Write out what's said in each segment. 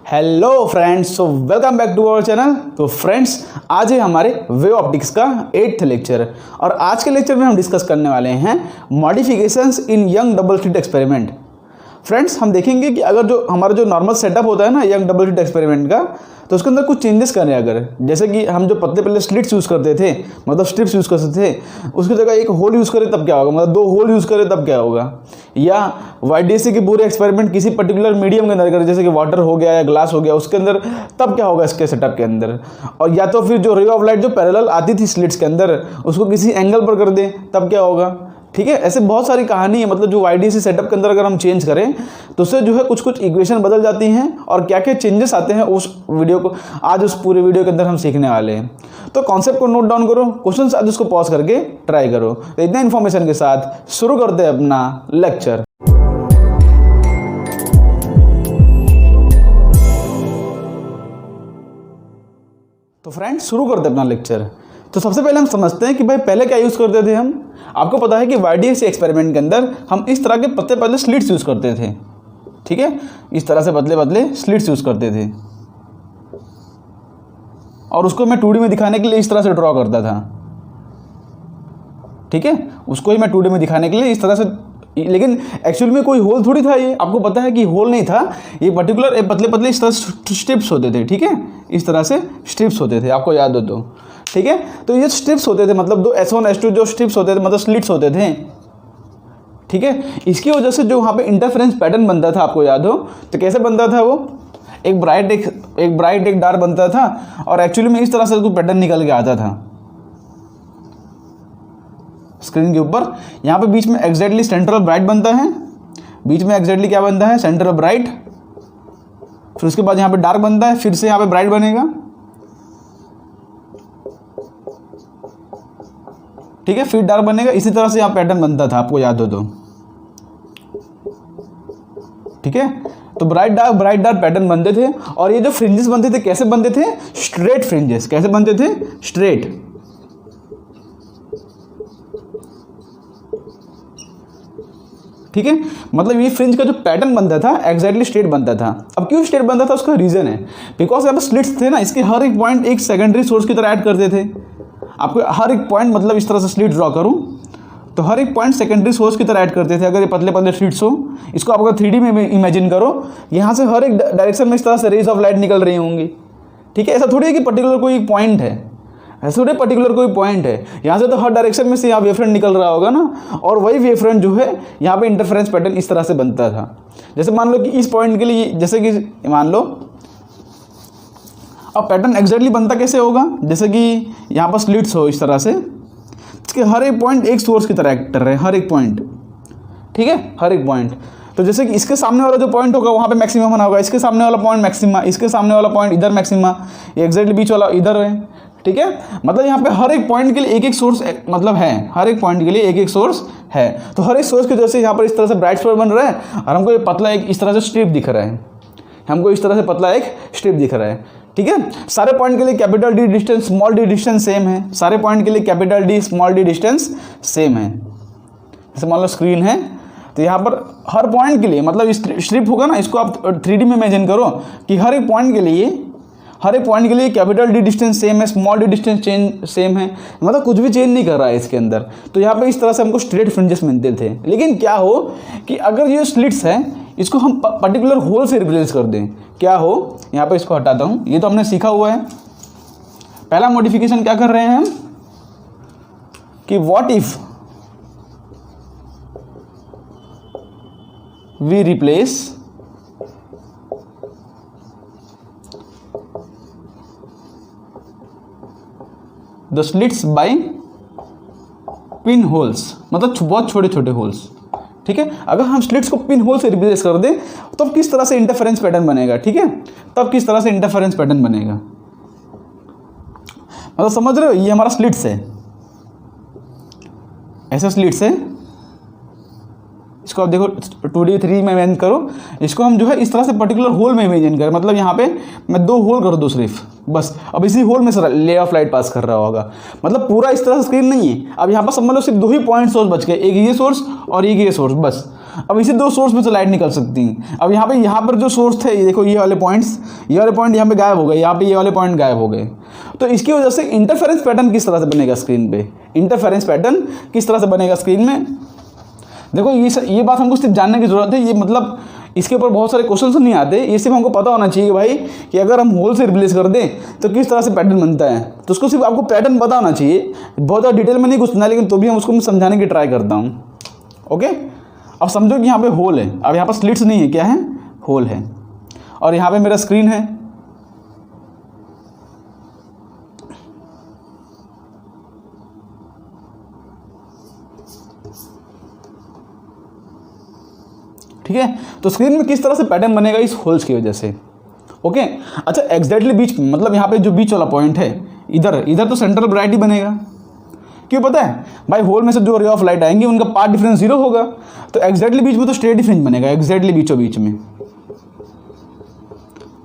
Hello friends, so welcome back to our channel. तो friends, आज है हमारे वे ऑप्टिक्स का 8th लेक्चर और आज के लेक्चर में हम डिस्कस करने वाले हैं modifications in Young double slit experiment. Friends, हम देखेंगे कि अगर जो हमारा जो नॉर्मल सेटअप होता है ना यंग डबल स्लिट एक्सपेरिमेंट का, तो उसके अंदर कुछ चेंजेस करें। अगर जैसे कि हम जो पहले स्लिट्स यूज़ करते थे, मतलब स्ट्रिप्स यूज़ करते थे, उसकी जगह एक होल यूज़ करें तब क्या होगा, मतलब 2 होल यूज़ करें तब क्या होगा। या YDC के पूरे एक्सपेरिमेंट किसी पर्टिकुलर मीडियम के अंदर करें, जैसे कि वाटर हो गया या ग्लास हो गया, उसके अंदर तब क्या होगा इसके सेटअप के अंदर। और या तो फिर जो रे ऑफ लाइट जो पैरेलल आती थी स्लिट्स के अंदर, उसको किसी एंगल पर कर दें तब क्या होगा। ठीक है, ऐसे बहुत सारी कहानी है। मतलब जो YDC सेटअप के अंदर अगर हम चेंज करें तो उससे जो है कुछ इक्वेशन बदल जाती हैं और क्या क्या चेंजेस आते हैं उस वीडियो को आज उस पूरे वीडियो के अंदर हम सीखने वाले हैं। तो कॉन्सेप्ट को नोट डाउन करो, क्वेश्चन आज उसको पॉज करके ट्राई करो। तो इतना इन्फॉर्मेशन के साथ शुरू करते हैं अपना लेक्चर। तो फ्रेंड्स, शुरू करते हैं अपना लेक्चर। तो सबसे पहले हम समझते हैं कि भाई पहले क्या यूज़ करते थे हम। आपको पता है कि YDC एक्सपेरिमेंट के अंदर हम इस तरह के पतले पतले स्लिट्स यूज़ करते थे। ठीक है, इस तरह से पतले पतले स्लिट्स यूज़ करते थे और उसको मैं 2D में दिखाने के लिए इस तरह से ड्रॉ करता था। ठीक है, उसको ही मैं 2D में दिखाने के लिए इस तरह से, लेकिन एक्चुअल में कोई होल थोड़ी था। ये आपको पता है कि होल नहीं था, ये पर्टिकुलर पतले पतले इस तरह से स्ट्रिप्स होते थे। ठीक है, इस तरह से स्ट्रिप्स होते थे, आपको याद हो तो। ठीक है, तो ये स्ट्रिप्स होते थे, मतलब 2 S1 S2 जो स्ट्रिप्स होते थे, मतलब स्लिट्स होते थे। ठीक है, इसकी वजह से जो वहाँ पे इंटरफेरेंस पैटर्न बनता था, आपको याद हो तो कैसे बनता था वो, एक ब्राइट एक डार्क बनता था और एक्चुअली में इस तरह से कोई पैटर्न निकल के आता था स्क्रीन के ऊपर। यहाँ पे बीच में एग्जैक्टली सेंट्रल ब्राइट बनता है, बीच में एग्जैक्टली क्या बनता है, सेंट्रल ब्राइट। फिर उसके बाद यहाँ पे डार्क बनता है, फिर से यहाँ पे ब्राइट बनेगा। ठीक है, फिर डार्क बनेगा। इसी तरह से यहाँ पैटर्न बनता था, आपको याद हो तो। ठीक है, तो ब्राइट डार्क पैटर्न बनते थे और ये जो फ्रिंजेस बनते थे कैसे बनते थे, स्ट्रेट फ्रिंजेस। कैसे बनते थे, स्ट्रेट। ठीक है, मतलब ये फ्रिंज का जो पैटर्न बनता था एग्जैक्टली स्ट्रेट बनता था। अब क्यों स्ट्रेट बनता था, उसका रीजन है बिकॉज यहाँ पर स्लिट्स थे ना, इसके हर एक पॉइंट एक सेकेंडरी सोर्स की तरह ऐड करते थे। आपको हर एक पॉइंट, मतलब इस तरह से स्लिट ड्रॉ करूं तो हर एक पॉइंट सेकेंडरी सोर्स की तरह ऐड करते थे। अगर ये पतले पतले स्लिट्स हो, इसको आप अगर 3D में इमेजिन करो, यहाँ से हर एक डायरेक्शन में इस तरह से रेज ऑफ लाइट निकल रही होंगी। ठीक है, ऐसा थोड़ी है कि पर्टिकुलर कोई पॉइंट है, ऐसा थोड़ी पर्टिकुलर कोई पॉइंट है। यहाँ से तो हर डायरेक्शन में से यहाँ वेवफ्रंट निकल रहा होगा ना, और वही वेवफ्रंट जो है यहाँ पे इंटरफेरेंस पैटर्न इस तरह से बनता था। जैसे मान लो कि इस पॉइंट के लिए, जैसे कि मान लो, अब पैटर्न एग्जैक्टली बनता कैसे होगा, जैसे कि यहाँ पर स्लिट्स हो इस तरह से, इसके हर एक पॉइंट एक सोर्स की तरह एक्ट कर रहे हैं, हर एक पॉइंट। ठीक है, हर एक पॉइंट। तो जैसे कि इसके सामने वाला जो पॉइंट होगा वहाँ पे मैक्सिमम बना होगा, इसके सामने वाला पॉइंट मैक्सिमा, इसके सामने वाला पॉइंट इधर मैक्सिमा, ये एग्जैक्टली बीच वाला इधर है। ठीक है, मतलब यहाँ पे हर एक पॉइंट के लिए एक एक सोर्स, मतलब है, हर एक पॉइंट के लिए एक एक सोर्स है। तो हर एक सोर्स की वजह से यहाँ पर इस तरह से ब्राइट स्पॉट बन रहा है और हमको ये पतला एक इस तरह से स्ट्रिप दिख रहा है, हमको इस तरह से पतला एक स्ट्रिप दिख रहा है। ठीक है, सारे पॉइंट के लिए capital D distance small d distance same है, सारे पॉइंट के लिए capital D small d distance same है। जैसे मान लो स्क्रीन है, तो यहाँ पर हर पॉइंट के लिए, मतलब स्ट्रिप होगा ना, इसको आप 3D में इमेजिन करो कि हर एक पॉइंट के लिए कैपिटल D डिस्टेंस सेम है, small d distance change same है, मतलब कुछ भी चेंज नहीं कर रहा है इसके अंदर। तो यहाँ पे इस तरह से हमको स्ट्रेट फ्रिंजेस मिलते थे। लेकिन क्या हो कि अगर ये स्लिट्स है, इसको हम पर्टिकुलर होल से रिप्लेस कर दें, क्या हो, यहाँ पे इसको हटाता हूँ, ये तो हमने सीखा हुआ है। पहला मॉडिफिकेशन क्या कर रहे हैं हम कि what if we replace the slits by pin holes, मतलब बहुत छोटे छोटे होल्स। ठीक है, अगर हम स्लिट्स को पिन होल से रिप्लेस कर दें तब किस तरह से इंटरफेरेंस पैटर्न बनेगा। ठीक है, तब किस तरह से इंटरफेरेंस पैटर्न बनेगा, मतलब समझ रहे हो, ये हमारा स्लिट्स है, ऐसा स्लिट्स है। इसको आप देखो 2D 3D में इमेजिन करो, इसको हम जो है इस तरह से पर्टिकुलर होल में इमेजिन करें, मतलब यहाँ पे मैं 2 होल कर दूँ सिर्फ, बस। अब इसी होल में से ले ऑफ लाइट पास कर रहा होगा, मतलब पूरा इस तरह से स्क्रीन नहीं है। अब यहाँ पर समझ लो सिर्फ 2 ही पॉइंट सोर्स बच गए, एक ये सोर्स और एक ये सोर्स, बस। अब इसी दो सोर्स में से लाइट निकल सकती है। अब यहाँ पर जो सोर्स थे, ये देखो ये वाले पॉइंट यहाँ पे गायब हो गए, यहाँ पे ये वाले पॉइंट गायब हो गए। तो इसकी वजह से इंटरफेरेंस पैटर्न किस तरह से बनेगा स्क्रीन पे, इंटरफेरेंस पैटर्न किस तरह से बनेगा स्क्रीन में। देखो ये बात हमको सिर्फ जानने की ज़रूरत है। ये मतलब इसके ऊपर बहुत सारे क्वेश्चन नहीं आते, ये सिर्फ हमको पता होना चाहिए भाई कि अगर हम होल से रिप्लेस कर दें तो किस तरह से पैटर्न बनता है। तो उसको सिर्फ आपको पैटर्न पता होना चाहिए, बहुत ज़्यादा डिटेल में नहीं घुसना, लेकिन तो भी हम उसको समझाने की ट्राई करता हूँ। ओके, अब समझो कि यहाँ पे होल है, अब यहाँ पर स्लिट्स नहीं है, क्या है, होल है, और यहाँ पे मेरा स्क्रीन है। ठीक है, तो स्क्रीन में किस तरह से पैटर्न बनेगा इस होल्स की वजह से। ओके, अच्छा एग्जैक्टली बीच में, मतलब यहाँ पे जो बीच वाला पॉइंट है, इधर तो सेंट्रल ब्राइट ही बनेगा। क्यों पता है भाई, होल में से जो रे ऑफ लाइट आएंगे उनका पाथ डिफरेंस 0 होगा, तो एग्जैक्टली बीच में तो स्ट्रेट ही फ्रिंज बनेगा, एग्जैक्टली बीचों बीच में,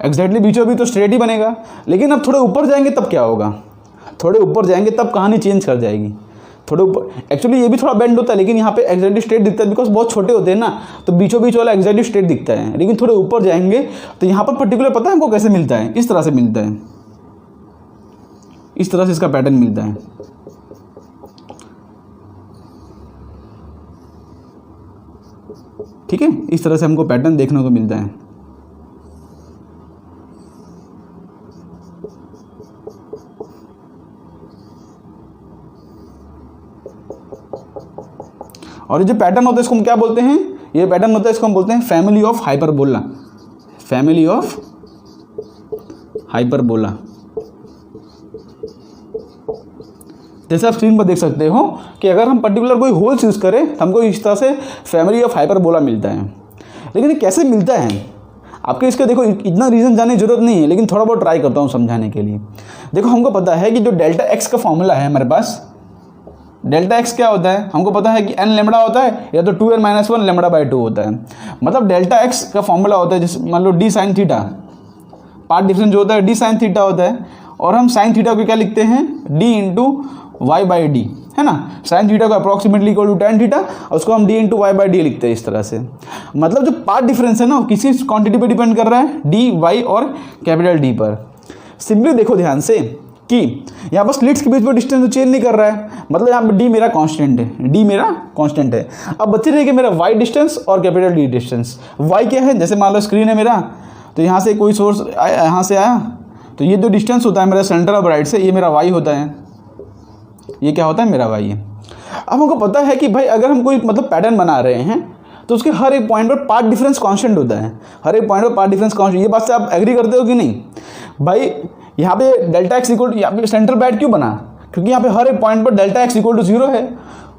एग्जैक्टली बीचों बीच तो स्ट्रेट ही बनेगा। लेकिन अब थोड़े ऊपर जाएंगे तब क्या होगा, थोड़े ऊपर जाएंगे तब कहानी चेंज कर जाएगी। थोड़े ऊपर एक्चुअली ये भी थोड़ा बेंड होता है, लेकिन यहाँ पे एग्जैक्टली स्ट्रेट दिखता है, बिकॉज बहुत छोटे होते हैं ना, तो बीचों बीच वाला एग्जैक्टली स्ट्रेट दिखता है। लेकिन थोड़े ऊपर जाएंगे तो यहाँ पर पर्टिकुलर पता है हमको कैसे मिलता है, इस तरह से मिलता है, इस तरह से इसका पैटर्न मिलता है। ठीक है, इस तरह से हमको पैटर्न देखने को मिलता है। और ये जो पैटर्न होता है इसको हम क्या बोलते हैं, ये पैटर्न होता है इसको हम बोलते हैं family of hyperbola, family of hyperbola. जैसे आप स्क्रीन पर देख सकते हो कि अगर हम पर्टिकुलर कोई होल्स यूज़ करें तो हमको इस तरह से फैमिली ऑफ हाइपरबोला मिलता है। लेकिन ये कैसे मिलता है, आपके इसका देखो इतना रीज़न जानने की जरूरत नहीं है, लेकिन थोड़ा बहुत ट्राई करता हूँ समझाने के लिए। देखो हमको पता है कि जो डेल्टा एक्स का फॉर्मूला है हमारे पास, डेल्टा एक्स क्या होता है, हमको पता है कि n लेमड़ा होता है या तो 2n-1 λ/2 होता है। मतलब डेल्टा एक्स का फॉर्मूला होता है, जैसे मान लो d sin theta, path difference जो होता है d sin थीटा होता है, और हम sin थीटा को क्या लिखते हैं, d इंटू y/d, है ना। sin थीटा को approximately equal to tan theta, और उसको हम d इंटू y/d लिखते हैं इस तरह से। मतलब जो पार्ट डिफरेंस है ना, किसी क्वांटिटी पर डिपेंड कर रहा है, d, y और कैपिटल D पर। सिंपली देखो ध्यान से कि यहाँ पर स्लिट्स के बीच में डिस्टेंस तो चेंज नहीं कर रहा है, मतलब यहाँ पर d मेरा कांस्टेंट है, d मेरा कांस्टेंट है। अब बच्चे रहे कि मेरा y डिस्टेंस और कैपिटल D डिस्टेंस। y क्या है, जैसे मान लो स्क्रीन है मेरा, तो यहाँ से कोई सोर्स आया, यहाँ से आया, तो ये जो डिस्टेंस होता है मेरा सेंटर ऑफ राइट से, ये मेरा y होता है, ये क्या होता है, मेरा y है। अब हमको पता है कि भाई अगर हम कोई मतलब पैटर्न बना रहे हैं तो उसके हर एक पॉइंट पर पार्ट डिफरेंस कांस्टेंट होता है, हर एक पॉइंट पर पार्ट डिफरेंस कांस्टेंट। ये बात से आप एग्री करते हो कि नहीं भाई। यहाँ पे डेल्टा एक्स इक्वल, यहाँ पे सेंटर ब्राइट क्यों बना, क्योंकि यहाँ पे हर एक पॉइंट पर डेल्टा एक्स इक्वल टू 0 है।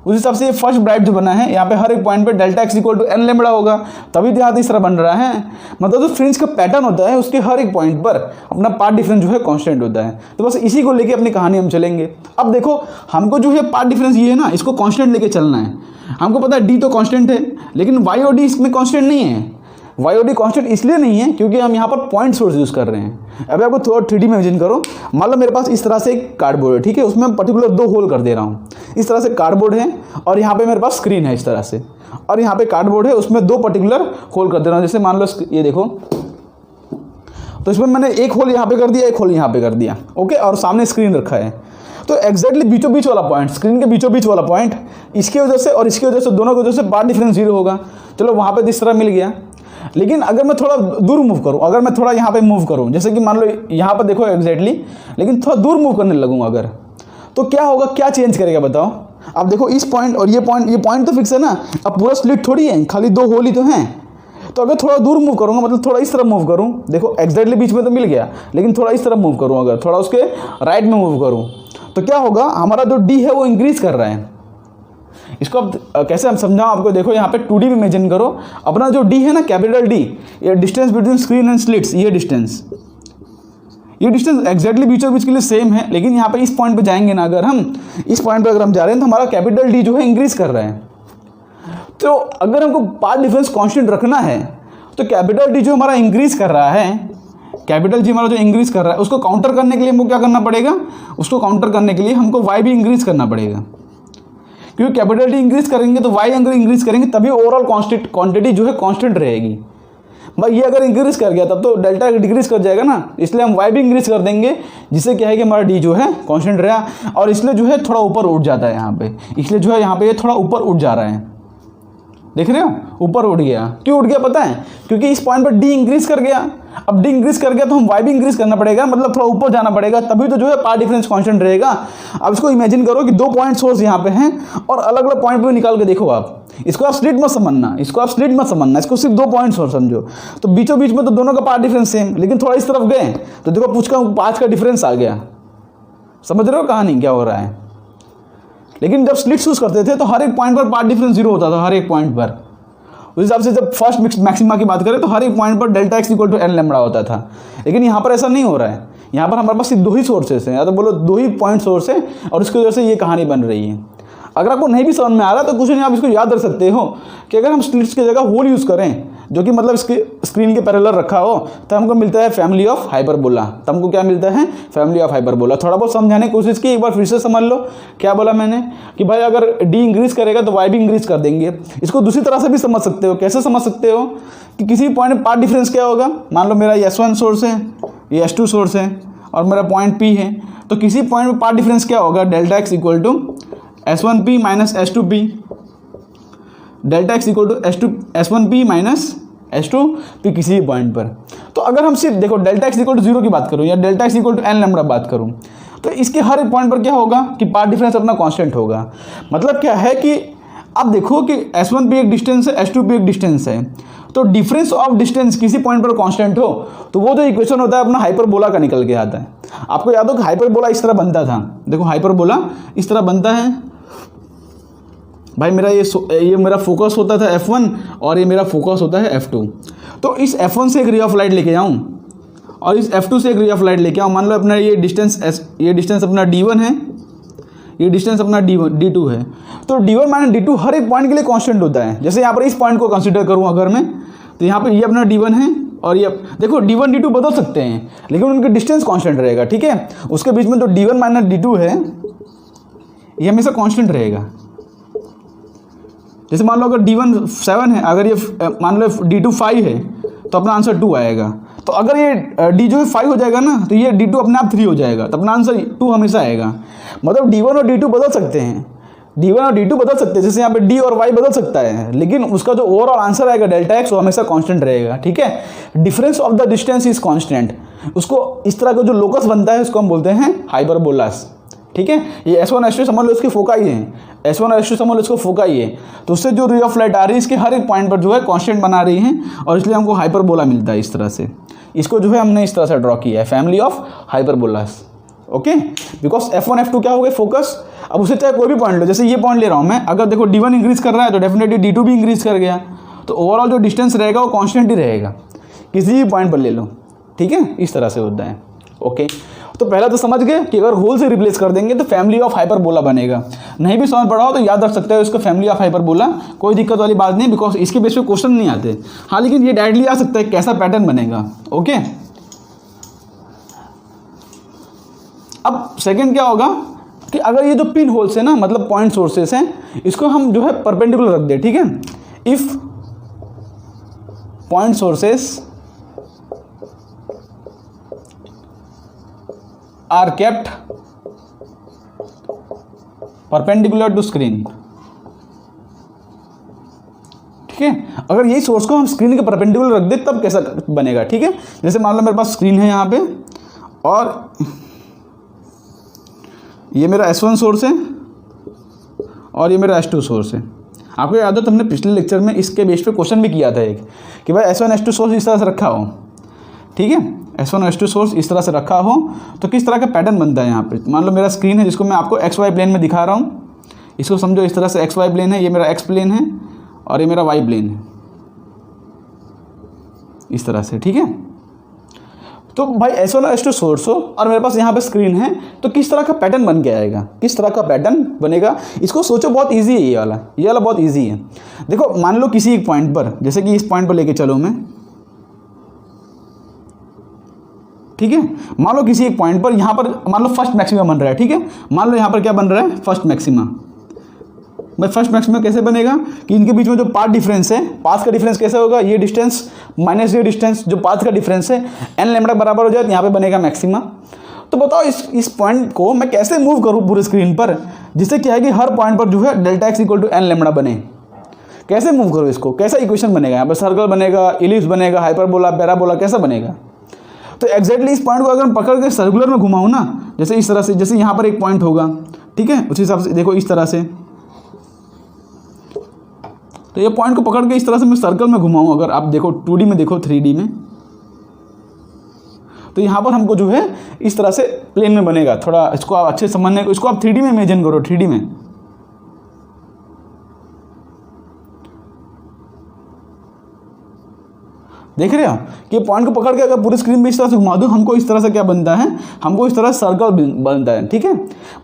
उस हिसाब से ये फर्स्ट ब्राइट जो बना है, यहाँ पे हर एक पॉइंट पे delta x equal to n lambda होगा, तभी तो यहाँ तीसरा बन रहा है। मतलब जो फ्रिंज का पैटर्न होता है उसके हर एक पॉइंट पर अपना पार्ट डिफरेंस जो है कांस्टेंट होता है। तो बस इसी को लेके अपनी कहानी हम चलेंगे। अब देखो हमको जो है पार्ट डिफरेंस ये है ना, इसको कांस्टेंट लेके चलना है। हमको पता है d तो कांस्टेंट है, लेकिन y और d इसमें कांस्टेंट नहीं है। y और d कांस्टेंट इसलिए नहीं है क्योंकि हम यहाँ पर पॉइंट सोर्स यूज़ कर रहे हैं। अभी आपको थोड़ा 3D में इमेजिन करो, मान लो मेरे पास इस तरह से एक कार्डबोर्ड है, ठीक है, उसमें पर्टिकुलर 2 होल कर दे रहा हूँ। इस तरह से कार्डबोर्ड है और यहाँ पे मेरे पास स्क्रीन है इस तरह से, और यहाँ पे कार्डबोर्ड है, उसमें 2 पर्टिकुलर होल कर दे रहा हूँ। जैसे मान लो ये देखो, तो इसमें मैंने एक होल यहाँ पे कर दिया, एक होल यहाँ पे कर दिया, ओके, और सामने स्क्रीन रखा है। तो एग्जैक्टली बीचों बीच वाला पॉइंट, स्क्रीन के बीचों बीच वाला पॉइंट, इसकी वजह से और इसकी वजह से, दोनों की वजह से पार्ट डिफरेंस 0 होगा। चलो वहाँ पे इस तरह मिल गया। लेकिन अगर मैं थोड़ा दूर मूव करूँ, अगर मैं थोड़ा यहाँ पे मूव करूँ, जैसे कि मान लो यहाँ पर देखो एग्जैक्टली, लेकिन थोड़ा दूर मूव करने लगूँ अगर, तो क्या होगा, क्या चेंज करेगा बताओ। अब देखो इस पॉइंट और ये पॉइंट तो फिक्स है ना, अब पूरा स्लिट थोड़ी है, खाली 2 होल ही तो हैं। तो अगर थोड़ा दूर मूव करूँगा, मतलब थोड़ा इस तरफ मूव करूँ, देखो एग्जैक्टली बीच में तो मिल गया, लेकिन थोड़ा इस तरफ मूव करूँ, अगर थोड़ा उसके राइट में मूव करूँ, तो क्या होगा, हमारा जो डी है वो इंक्रीज कर रहा है। इसको अब कैसे हम समझाऊं आपको, देखो यहाँ पे 2D में इमेजिन करो, अपना जो डी है ना, कैपिटल डी, ये distance between screen and slits, ये डिस्टेंस एग्जैक्टली बीचों बीच के लिए सेम है। लेकिन यहाँ पे इस पॉइंट पे जाएंगे ना, अगर हम इस पॉइंट पे अगर हम जा रहे हैं तो हमारा कैपिटल डी जो है इंक्रीज कर रहा है। तो अगर हमको पार्ट डिफरेंस कांस्टेंट रखना है तो कैपिटल डी जो हमारा इंक्रीज कर रहा है, कैपिटल जी हमारा जो इंक्रीज कर रहा है, उसको काउंटर करने के लिए हमको क्या करना पड़ेगा, उसको काउंटर करने के लिए हमको वाई भी इंक्रीज करना पड़ेगा। क्योंकि कैपिटल डी इंक्रीज करेंगे तो वाई अगर इंक्रीज करेंगे तभी ओवरऑल क्वांटिटी जो है कांस्टेंट रहेगी। भाई ये अगर इंक्रीज कर गया तब तो डेल्टा डिक्रीज कर जाएगा ना, इसलिए हम वाई भी इंक्रीज कर देंगे, जिससे क्या है कि हमारा डी जो है कांस्टेंट रहा, और इसलिए जो है थोड़ा ऊपर उठ जाता है यहाँ पे, इसलिए जो है यहाँ पे ये थोड़ा ऊपर उठ जा रहा है, देख रहे हो, ऊपर उठ गया। क्यों उठ गया पता है? क्योंकि इस पॉइंट पर डी इंक्रीज कर गया। अब डी इंक्रीज कर गया तो हम वाई भी इंक्रीज करना पड़ेगा, मतलब थोड़ा ऊपर जाना पड़ेगा, तभी तो जो है पार्ट डिफरेंस कांस्टेंट रहेगा। अब इसको इमेजिन करो कि 2 पॉइंट सोर्स यहाँ पे हैं और अलग अलग पॉइंट पे निकाल के देखो आप, इसको आप स्प्लिट मत समझना, इसको सिर्फ 2 पॉइंट सोर्स समझो। तो बीचों बीच में तो दोनों का पार्ट डिफरेंस सेम, लेकिन थोड़ा इस तरफ गए तो देखो पूछ का 5 का डिफरेंस आ गया। समझ रहे हो कहानी क्या हो रहा है? लेकिन जब स्प्लिट यूज करते थे तो हर एक पॉइंट पर पार्ट डिफरेंस 0 होता था, हर एक पॉइंट पर। उस हिसाब से जब फर्स्ट मैक्सिमा की बात करें तो हर एक पॉइंट पर delta x equal to N lambda होता था। लेकिन यहाँ पर ऐसा नहीं हो रहा है, यहाँ पर हमारे पास सिर्फ 2 ही सोर्सेस हैं, या तो बोलो 2 ही पॉइंट सोर्स है, और उसकी वजह से ये कहानी बन रही है। अगर आपको नहीं भी समझ में आ रहा तो कुछ नहीं, आप इसको याद रख सकते हो कि अगर हम स्प्लिट्स की जगह होल यूज़ करें, जो कि मतलब इसके स्क्रीन के पैरेलल रखा हो, तो हमको मिलता है फैमिली ऑफ हाइपरबोला। तो हमको क्या मिलता है? Family of hyperbola. थोड़ा बहुत समझाने की कोशिश की, एक बार फिर से समझ लो क्या बोला मैंने, कि भाई अगर डी इंक्रीज करेगा तो वाई भी इंक्रीज कर देंगे। इसको दूसरी तरह से भी समझ सकते हो। कैसे समझ सकते हो? कि किसी पॉइंट में पार्ट डिफरेंस क्या होगा, मान लो मेरा S1 सोर्स है, ये S2 सोर्स है, और मेरा पॉइंट P है, तो किसी पॉइंट में पार्ट डिफरेंस क्या होगा? Delta x equal to S1P minus S2P, delta x equal to S1P minus S2P किसी भी पॉइंट पर। तो अगर हम सिर्फ देखो डेल्टा एक्स इक्वल टू 0 की बात करूँ या delta x equal to N lambda बात करूँ, तो इसके हर एक पॉइंट पर क्या होगा कि पार्ट डिफरेंस अपना कांस्टेंट होगा। मतलब क्या है कि अब देखो कि S1P एक डिस्टेंस है, S2P एक डिस्टेंस है, तो डिफरेंस ऑफ डिस्टेंस किसी पॉइंट पर कांस्टेंट हो तो वो जो इक्वेशन होता है अपना हाइपरबोला का निकल के आता है। आपको याद हो कि हाइपरबोला इस तरह बनता था, देखो हाइपरबोला इस तरह बनता है भाई। मेरा ये मेरा फोकस होता था F1 और ये मेरा फोकस होता है F2। तो इस F1 से एक रे ऑफ लाइट लेके जाऊँ और इस F2 से एक रे ऑफ लाइट लेके आऊँ। मान लो अपना ये डिस्टेंस अपना D1 है, ये डिस्टेंस अपना D2 है। तो D1 माइनस D2 हर एक पॉइंट के लिए कांस्टेंट होता है। जैसे यहाँ पर इस पॉइंट को कंसीडर करूँ अगर मैं, तो यहाँ पर ये अपना D1 है और ये देखो D1 D2 बदल सकते हैं लेकिन उनके डिस्टेंस कांस्टेंट रहेगा, ठीक है। उसके बीच में जो D1 माइनस D2 है ये हमेशा कांस्टेंट रहेगा। जैसे मान लो अगर D1 7 है, अगर ये मान लो D2 5 है तो अपना आंसर 2 आएगा। तो अगर ये D जो है 5 हो जाएगा ना तो ये D2 अपने आप 3 हो जाएगा, तो अपना आंसर 2 हमेशा आएगा। मतलब D1 और D2 बदल सकते हैं, D1 और D2 बदल सकते हैं, जैसे यहाँ पे D और Y बदल सकता है, लेकिन उसका जो ओवरऑल आंसर आएगा डेल्टा एक्स वो हमेशा कांस्टेंट रहेगा, ठीक है। Difference of the distance is constant. उसको इस तरह का जो लोकस बनता है उसको हम बोलते हैं हाइपरबोलास, ठीक है। ये S1 S2 समझ लो इसकी फोकाई है, S1 और S2 समझ लो इसको फोकाई है। तो उससे जो रे ऑफ लाइट आ रही है इसके हर एक पॉइंट पर जो है कांस्टेंट बना रही है और इसलिए हमको हाइपरबोला मिलता है इस तरह से। इसको जो है हमने इस तरह से ड्रॉ किया है, family of hyperbolas, okay. Because F1 F2 क्या हो गए? फोकस। अब उसे चाहे कोई भी पॉइंट लो, जैसे ये पॉइंट ले रहा हूँ मैं, अगर देखो D1 इंक्रीज कर रहा है तो डेफिनेटली D2 भी इंक्रीज कर गया, तो ओवरऑल जो डिस्टेंस रहेगा वो कांस्टेंट ही रहेगा, किसी भी पॉइंट पर ले लो, ठीक है। इस तरह से होता है, ओके। तो पहला तो समझ गए कि अगर होल से रिप्लेस कर देंगे तो फैमिली ऑफ हाइपरबोला बनेगा। नहीं भी समझ पड़ा हो तो याद रख सकते हो इसको फैमिली ऑफ हाइपरबोला, कोई दिक्कत वाली बात नहीं, बिकॉज इसके बेस पे क्वेश्चन नहीं आते। हाँ, लेकिन ये डायरेक्टली आ सकता है कैसा पैटर्न बनेगा, ओके। अब सेकंड क्या होगा कि अगर ये जो पिन होल्स है ना, मतलब पॉइंट सोर्सेस हैं, इसको हम जो है परपेंडिकुलर रख दे, ठीक है। If point sources are kept perpendicular to screen, ठीक है। अगर यही सोर्स को हम स्क्रीन के परपेंडिकुलर रख दे तब कैसा बनेगा, ठीक है। जैसे मान लो मेरे पास स्क्रीन है यहाँ पे और ये मेरा S1 सोर्स है और ये मेरा S2 सोर्स है। आपको याद है तो हमने पिछले लेक्चर में इसके बेस पे क्वेश्चन भी किया था एक, कि भाई S1 S2 सोर्स इस तरह से रखा हो, ठीक है। S1 S2 सोर्स इस तरह से रखा हो तो किस तरह का पैटर्न बनता है यहाँ पे। मान लो मेरा स्क्रीन है जिसको मैं आपको XY प्लेन में दिखा रहा हूँ, इसको समझो इस तरह से XY प्लेन है, ये मेरा X प्लेन है और ये मेरा Y प्लेन है, इस तरह से, ठीक है। तो भाई S1 और S2 सोर्स हो और मेरे पास यहाँ पे स्क्रीन है तो किस तरह का पैटर्न बन के आएगा, किस तरह का पैटर्न बनेगा, इसको सोचो। बहुत इजी है ये वाला बहुत इजी है। देखो मान लो किसी एक पॉइंट पर, जैसे कि इस पॉइंट पर लेके चलो मैं, ठीक है। मान लो किसी एक पॉइंट पर यहाँ पर मान लो फर्स्ट मैक्सिमा बन रहा है, ठीक है। मान लो यहाँ पर क्या बन रहा है? First maxima. भाई फर्स्ट मैक्सिमा कैसे बनेगा कि इनके बीच में जो पाथ डिफरेंस है, पाथ का डिफरेंस कैसे होगा, ये डिस्टेंस माइनस ये डिस्टेंस, जो पाथ का डिफरेंस है एन लैम्बडा बराबर हो जाए तो यहाँ पे बनेगा मैक्सिमा। तो बताओ इस पॉइंट को मैं कैसे मूव करूँ पूरे स्क्रीन पर, जिससे क्या है कि हर पॉइंट पर जो है delta x equal to N lambda बने। कैसे मूव करो इसको, कैसा इक्वेशन बनेगा, यहाँ पर सर्कल बनेगा, इलिप्स बनेगा, हाइपरबोला, पैराबोला, कैसा बनेगा। तो एग्जैक्टली इस पॉइंट को अगर मैं पकड़ के सर्कुलर में घुमाऊँ ना, जैसे इस तरह से, जैसे यहाँ पर एक पॉइंट होगा, ठीक है, उसी हिसाब से देखो इस तरह से, तो ये पॉइंट को पकड़ के इस तरह से मैं सर्कल में घुमाऊँ, अगर आप देखो 2D में देखो 3D में, तो यहाँ पर हमको जो है इस तरह से प्लेन में बनेगा। थोड़ा इसको आप अच्छे समझने को, इसको आप 3D में इमेजिन करो, 3D में। देख रहे हो कि पॉइंट को पकड़ के अगर पूरी स्क्रीन में इस तरह से घुमा दूं, हमको इस तरह से क्या बनता है, हमको इस तरह से सर्कल बनता है, ठीक है।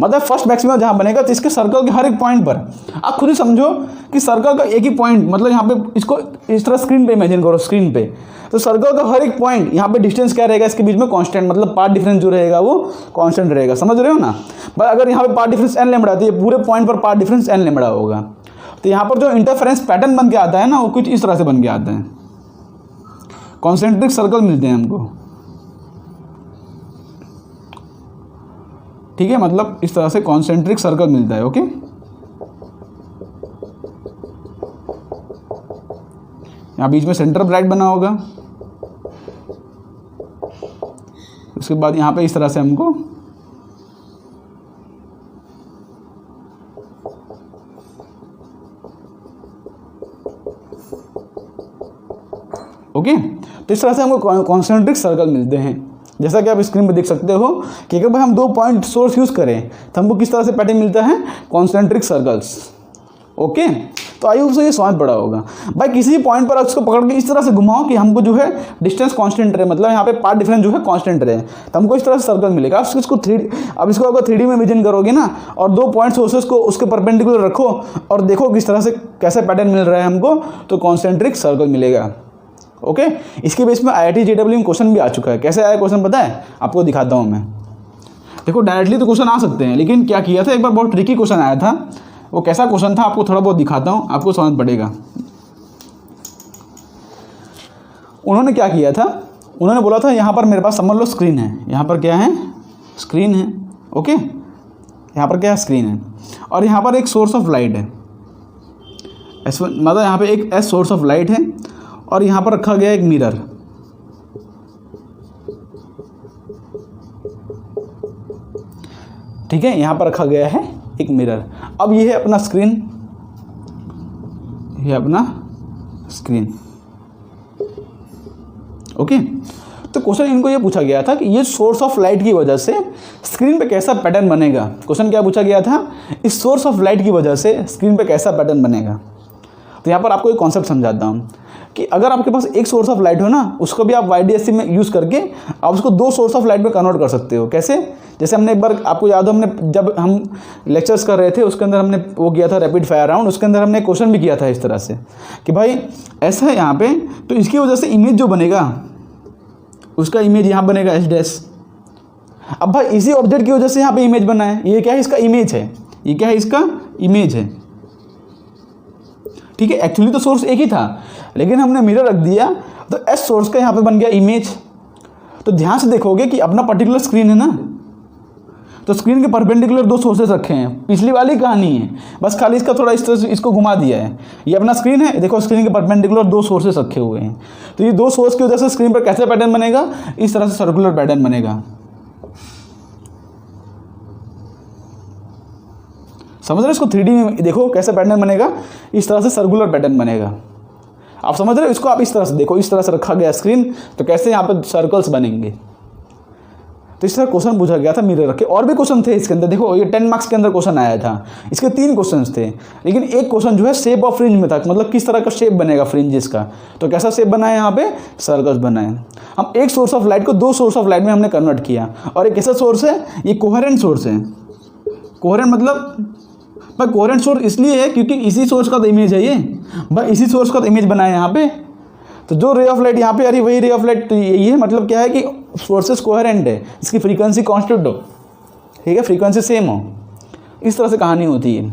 मतलब फर्स्ट मैक्सिमा जहां बनेगा तो इसके सर्कल के हर एक पॉइंट पर आप खुद ही समझो कि सर्कल का एक ही पॉइंट, मतलब यहाँ पे इसको इस तरह स्क्रीन पे इमेजिन करो, स्क्रीन पे, तो सर्कल का हर एक पॉइंट यहाँ पे डिस्टेंस क्या रहेगा, इसके बीच में कांस्टेंट, मतलब पाथ डिफरेंस जो रहेगा वो कांस्टेंट रहेगा, समझ रहे हो ना। बट अगर यहाँ पे पाथ डिफरेंस एन लैम्बडा, तो ये पूरे पॉइंट पर पाथ डिफरेंस एन लैम्बडा होगा। तो यहाँ पर जो इंटरफेरेंस पैटर्न बन के आता है ना, वो कुछ इस तरह से बन के आता है, कॉन्सेंट्रिक सर्कल मिलते हैं हमको, ठीक है, मतलब इस तरह से कॉन्सेंट्रिक सर्कल मिलता है। ओके, यहाँ बीच में सेंटर ब्राइट बना होगा, उसके बाद यहाँ पे इस तरह से हमको ओके, तो इस तरह से हमको कॉन्सेंट्रिक सर्कल मिलते हैं। जैसा कि आप स्क्रीन पर देख सकते हो कि अगर भाई हम 2 पॉइंट सोर्स यूज़ करें तो हमको किस तरह से पैटर्न मिलता है, कॉन्सेंट्रिक सर्कल्स। ओके, तो आई होप से ये समझ पड़ा होगा। भाई किसी पॉइंट पर उसको पकड़ के इस तरह से घुमाओ कि हमको जो है डिस्टेंस कांस्टेंट रहे, मतलब यहाँ पे पाथ डिफरेंस जो है कांस्टेंट रहे, तो हमको इस तरह से सर्कल मिलेगा। अब इसको 3D में इमेजिन करोगे ना, और 2 पॉइंट सोर्सेस को उसके परपेंडिकुलर रखो और देखो किस तरह से कैसे पैटर्न मिल रहा है हमको, तो कॉन्सेंट्रिक सर्कल मिलेगा। ओके, इसके बेस में IIT JEE में क्वेश्चन भी आ चुका है। कैसे आया क्वेश्चन पता है, आपको दिखाता हूँ मैं। देखो डायरेक्टली तो क्वेश्चन आ सकते हैं, लेकिन क्या किया था, एक बार बहुत ट्रिकी क्वेश्चन आया था। वो कैसा क्वेश्चन था आपको थोड़ा बहुत दिखाता हूँ, आपको समझ पड़ेगा। उन्होंने क्या किया था, उन्होंने बोला था यहाँ पर मेरे पास समझ लो स्क्रीन है, यहाँ पर क्या है, स्क्रीन है। ओके, यहाँ पर क्या है, स्क्रीन है, और यहाँ पर एक सोर्स ऑफ लाइट है, मतलब यहाँ पे एक एस सोर्स ऑफ लाइट है, और यहाँ पर रखा गया एक मिरर। ठीक है, यहाँ पर रखा गया है एक मिरर। अब ये है अपना स्क्रीन, ये अपना स्क्रीन। ओके, तो क्वेश्चन इनको ये पूछा गया था कि ये सोर्स ऑफ लाइट की वजह से स्क्रीन पे कैसा पैटर्न बनेगा। क्वेश्चन क्या पूछा गया था, इस सोर्स ऑफ लाइट की वजह से स्क्रीन पे कैसा पैटर्न बनेगा। तो यहाँ पर आपको एक कॉन्सेप्ट समझाता हूँ कि अगर आपके पास एक सोर्स ऑफ लाइट हो ना, उसको भी आप YDSC में यूज़ करके आप उसको 2 सोर्स ऑफ लाइट में कन्वर्ट कर सकते हो। कैसे, जैसे हमने एक बार, आपको याद हो, हमने जब हम लेक्चर्स कर रहे थे उसके अंदर हमने वो किया था रैपिड फायर राउंड, उसके अंदर हमने क्वेश्चन भी किया था इस तरह से कि भाई ऐसा है यहाँ पे, तो इसकी वजह से इमेज जो बनेगा उसका इमेज यहाँ बनेगा S'। अब भाई इसी ऑब्जेक्ट की वजह से यहाँ पे इमेज बना है, ये क्या है, इसका इमेज है, ये क्या है, इसका इमेज है। ठीक है, एक्चुअली तो सोर्स एक ही था, लेकिन हमने मिरर रख दिया तो एस सोर्स का यहाँ पे बन गया इमेज। तो ध्यान से देखोगे कि अपना पर्टिकुलर स्क्रीन है ना, तो स्क्रीन के परपेंडिकुलर 2 सोर्सेस रखे हैं, पिछली वाली कहानी है, बस खाली इसका थोड़ा इस तरह से इसको घुमा दिया है। ये अपना स्क्रीन है, देखो स्क्रीन के परपेंडिकुलर 2 सोर्सेस रखे हुए हैं, तो ये 2 सोर्स की वजह से स्क्रीन पर कैसे पैटर्न बनेगा, इस तरह से सर्कुलर पैटर्न बनेगा। समझ रहे हो, इसको 3D में देखो कैसे पैटर्न बनेगा, इस तरह से सर्कुलर पैटर्न बनेगा। आप समझ रहे हो, इसको आप इस तरह से देखो, इस तरह से रखा गया स्क्रीन, तो कैसे यहाँ पे सर्कल्स बनेंगे। तो इस तरह क्वेश्चन पूछा गया था मिरर रखे। और भी क्वेश्चन थे इसके अंदर, देखो ये 10 मार्क्स के अंदर क्वेश्चन आया था, इसके 3 क्वेश्चन थे, लेकिन एक क्वेश्चन जो है शेप ऑफ फ्रिंज में था, मतलब किस तरह का शेप बनेगा फ्रिंजेस का। तो कैसा शेप बना है, यहाँ पे सर्कल्स बनाए। हम एक सोर्स ऑफ लाइट को 2 सोर्स ऑफ लाइट में हमने कन्वर्ट किया, और एक कैसा सोर्स है, ये कोहेरेंट सोर्स है। कोहेरेंट मतलब भाई कोहेरेंट सोर्स इसलिए है क्योंकि इसी सोर्स का तो इमेज है, ये भाई इसी सोर्स का तो इमेज बना है यहाँ पे। तो जो रे ऑफ लाइट यहाँ पे आ रही वही रे ऑफ लाइट, तो यही है, मतलब क्या है कि सोर्सेस कोहेरेंट है, इसकी फ्रीक्वेंसी कांस्टेंट हो, ठीक है, फ्रीक्वेंसी सेम हो, इस तरह से कहानी होती है।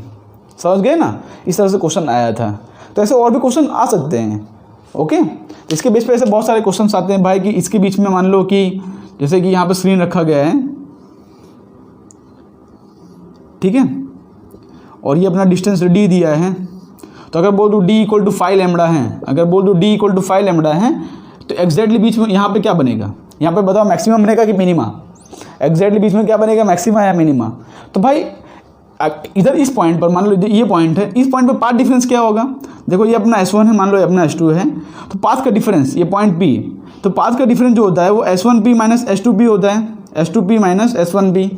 समझ गए ना, इस तरह से क्वेश्चन आया था। तो ऐसे और भी क्वेश्चन आ सकते हैं। ओके, तो इसके बेस पे ऐसे बहुत सारे क्वेश्चन आते हैं भाई कि इसके बीच में मान लो कि जैसे कि यहाँ पे स्क्रीन रखा गया है, ठीक है, और ये अपना डिस्टेंस d दिया है। तो अगर बोल दूँ d इक्वल टू 5 लैम्बडा है, अगर बोल दूँ d इक्वल टू 5 लैम्बडा है, तो एग्जैक्टली बीच में यहाँ पे क्या बनेगा, यहाँ पे बताओ मैक्सिमम बनेगा कि मिनिमा? एग्जैक्टली बीच में क्या बनेगा, मैक्सिमा या मिनिमा? तो भाई इधर इस पॉइंट पर मान लो ये पॉइंट है, इस पॉइंट पर पाथ डिफरेंस क्या होगा? देखो ये अपना S1 है, मान लो ये अपना S2 है, तो पाथ का डिफरेंस ये पॉइंट P, तो पाथ का डिफरेंस जो होता है वो S1P माइनस S2P होता है, S2P माइनस S1P।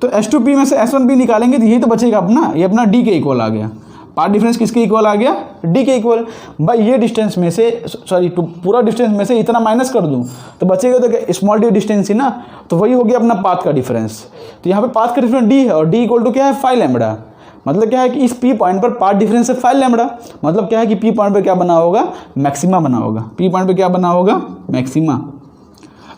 तो S2P में से S1P निकालेंगे तो यही तो बचेगा अपना, ये अपना D के इक्वल आ गया। पाथ डिफरेंस किसके इक्वल आ गया? D के इक्वल। भाई ये डिस्टेंस में से सॉरी पूरा डिस्टेंस में से इतना माइनस कर दूं तो बचेगा तो क्या, स्मॉल d डिस्टेंस ही ना, तो वही हो गया अपना पाथ का डिफरेंस। तो यहाँ पे पाथ का डिफरेंस d है और d इक्वल टू क्या है, 5 लैम्बडा। मतलब क्या है कि इस P पॉइंट पर पाथ डिफरेंस है 5 लैम्बडा। मतलब क्या है कि P पॉइंट पर क्या बना होगा, मैक्सिमा बना होगा। P पॉइंट पर क्या बना होगा, मैक्सिमा।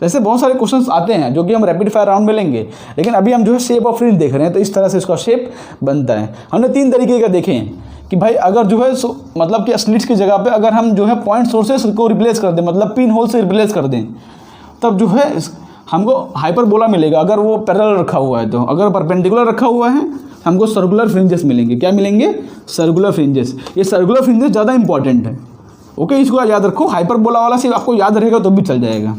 ऐसे बहुत सारे क्वेश्चंस आते हैं जो कि हम रैपिड फायर राउंड में लेंगे, लेकिन अभी हम जो है शेप ऑफ फ्रिंज देख रहे हैं, तो इस तरह से इसका शेप बनता है। हमने 3 तरीके का देखे हैं कि भाई अगर जो है मतलब कि स्लिट्स की जगह पे अगर हम जो है पॉइंट सोर्सेस को रिप्लेस कर दें, मतलब पिन होल से रिप्लेस कर दें, तब जो है हमको हाइपरबोला मिलेगा। अगर वो पैरेलल रखा हुआ है, तो अगर परपेंडिकुलर रखा हुआ है हमको सर्कुलर फ्रिंजेस मिलेंगे। क्या मिलेंगे, सर्कुलर फ्रिंजेस। ये सर्कुलर फ्रिंजेस ज़्यादा इंपॉर्टेंट है। ओके, इसको याद रखो, हाइपरबोला वाला सिर्फ आपको याद रहेगा तो भी चल जाएगा।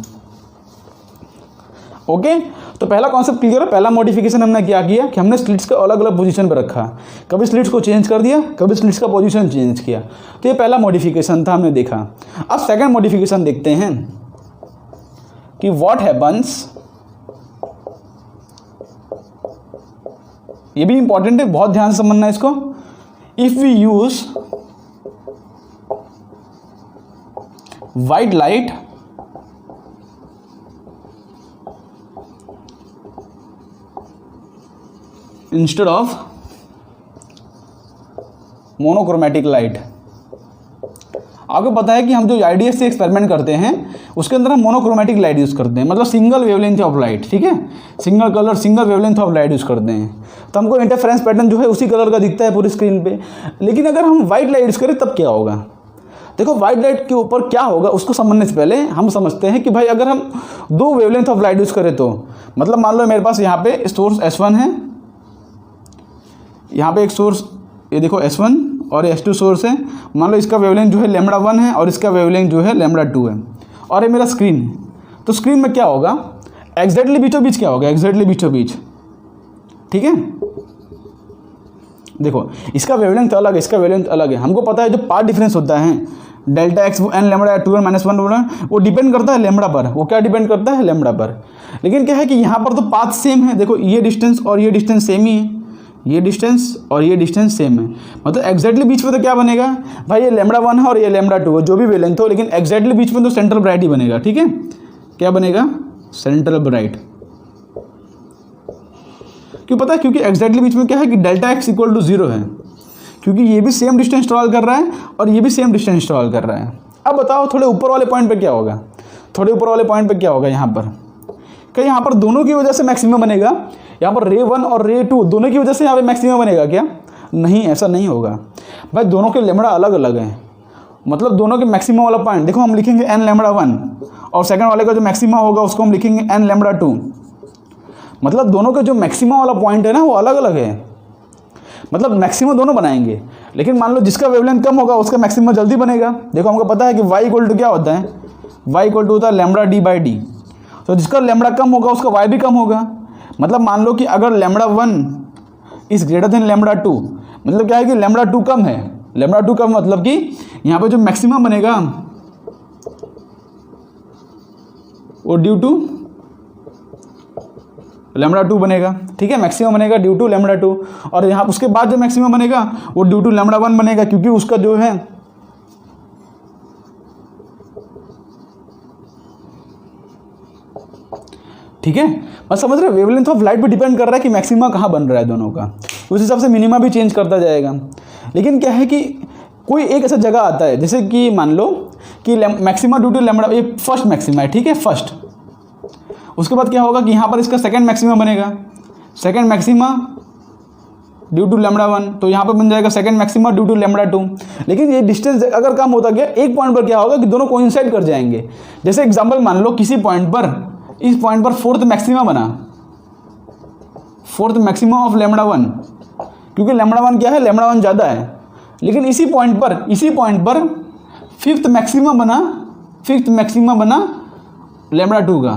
ओके, तो पहला कॉन्सेप्ट क्लियर है। पहला मॉडिफिकेशन हमने क्या किया कि हमने स्लिट्स को अलग अलग पोजीशन पर रखा, कभी स्लिट्स को चेंज कर दिया, कभी स्लिट्स का पोजीशन चेंज किया। तो ये पहला मॉडिफिकेशन था, हमने देखा। अब सेकंड मॉडिफिकेशन देखते हैं कि व्हाट हैपन्स, ये भी इंपॉर्टेंट है, बहुत ध्यान से समझना है इसको। If we use white light instead of monochromatic light. आपको पता है कि हम जो IDS से एक्सपेरिमेंट करते हैं उसके अंदर हम मोनोक्रोमेटिक लाइट यूज़ करते हैं, मतलब सिंगल वेवलेंथ ऑफ लाइट, ठीक है, single colour single wavelength of light use करते हैं। तो हमको इंटरफेरेंस पैटर्न जो है उसी कलर का दिखता है पूरी स्क्रीन पे। लेकिन अगर हम वाइट लाइट यूज़ करें तब क्या होगा? देखो वाइट लाइट के ऊपर क्या होगा उसको समझने से पहले हम समझते हैं कि भाई अगर हम 2 वेवलेंथ ऑफ लाइट यूज़ करें तो मतलब मान लो मेरे पास यहाँ पे सोर्स S1 है, यहाँ पे एक सोर्स ये देखो S1 और S2 सोर्स है। मान लो इसका वेवलेंथ जो है λ1 है और इसका वेवलेंथ जो है λ2 है, और ये मेरा स्क्रीन है। तो स्क्रीन में क्या होगा, एग्जैक्टली बीचों बीच क्या होगा, एग्जैक्टली बीचों बीच, ठीक है। देखो इसका वेवलेंथ अलग है, इसका वेवलेंथ अलग है। हमको पता है जो पाथ डिफरेंस होता है delta x N lambda 2n - 1 वो डिपेंड करता है लैम्बडा पर। वो क्या डिपेंड करता है, लैम्बडा पर। लेकिन क्या है कि यहाँ पर तो पाथ सेम है। देखो ये डिस्टेंस और ये डिस्टेंस सेम ही है, ये डिस्टेंस और ये डिस्टेंस सेम है। मतलब एग्जैक्टली बीच में तो क्या बनेगा भाई, ये λ1 है और ये λ2 है, जो भी वेवलेंथ हो, लेकिन एग्जैक्टली बीच में तो सेंट्रल ब्राइट ही बनेगा, ठीक है। क्या बनेगा, सेंट्रल ब्राइट। क्यों पता है, क्योंकि एग्जैक्टली बीच में क्या है कि डेल्टा एक्स इक्वल टू 0 है, क्योंकि ये भी सेम डिस्टेंस ट्रैवल कर रहा है और ये भी सेम डिस्टेंस ट्रैवल कर रहा है। अब बताओ थोड़े ऊपर वाले पॉइंट पे क्या होगा, थोड़े ऊपर वाले पॉइंट पे क्या होगा, यहाँ पर क्या यहाँ पर दोनों की वजह से मैक्सिमम बनेगा, यहाँ पर रे 1 और रे 2 दोनों की वजह से यहाँ पे मैक्सिमम बनेगा क्या? नहीं, ऐसा नहीं होगा भाई। दोनों के लैम्बडा अलग अलग हैं, मतलब दोनों के मैक्सिमम वाला पॉइंट देखो हम लिखेंगे n λ1 और सेकंड वाले का जो मैक्सिमम होगा उसको हम लिखेंगे n λ2। मतलब दोनों का जो मैक्सिमम वाला पॉइंट है ना वो अलग अलग है, मतलब मैक्सिमम दोनों बनाएंगे। लेकिन मान लो जिसका वेवलेंथ कम होगा उसका मैक्सिमम जल्दी बनेगा। देखो हमको पता है कि y इक्वल टू क्या होता है, y इक्वल टू होता है λd/d। तो जिसका लैम्बडा कम होगा उसका y भी कम होगा। मतलब मान लो कि अगर λ1 इज ग्रेटर देन λ2, मतलब क्या है कि λ2 कम है, λ2 कम मतलब कि यहाँ पे जो मैक्सिमम बनेगा वो ड्यू टू λ2 बनेगा, ठीक है। मैक्सिमम बनेगा ड्यू टू λ2, और यहाँ उसके बाद जो मैक्सिमम बनेगा वो ड्यू टू λ1 बनेगा, क्योंकि उसका जो है ठीक है। बस समझ रहे, वेवलेंथ ऑफ लाइट पे डिपेंड कर रहा है कि मैक्सिमा कहाँ बन रहा है दोनों का, उस हिसाब से मिनिमा भी चेंज करता जाएगा। लेकिन क्या है कि कोई एक ऐसा जगह आता है जैसे कि मान लो कि मैक्सिमा ड्यू टू लैम्बडा, ये फर्स्ट मैक्सिमा है, ठीक है, फर्स्ट। उसके बाद क्या होगा कि यहाँ पर इसका सेकंड मैक्सिमा बनेगा, second maxima due to lambda 1, तो यहाँ पर बन जाएगा second maxima due to lambda 2। लेकिन ये डिस्टेंस अगर कम होता गया, एक पॉइंट पर क्या होगा कि दोनों कोइंसाइड कर जाएंगे। जैसे एग्जांपल मान लो किसी पॉइंट पर, इस पॉइंट पर फोर्थ मैक्सिमा बना, फोर्थ मैक्सिमा ऑफ लैम्बडा 1, क्योंकि लैम्बडा 1 क्या है, लैम्बडा 1 ज़्यादा है। लेकिन इसी पॉइंट पर फिफ्थ मैक्सिमा बना लैम्बडा 2 का।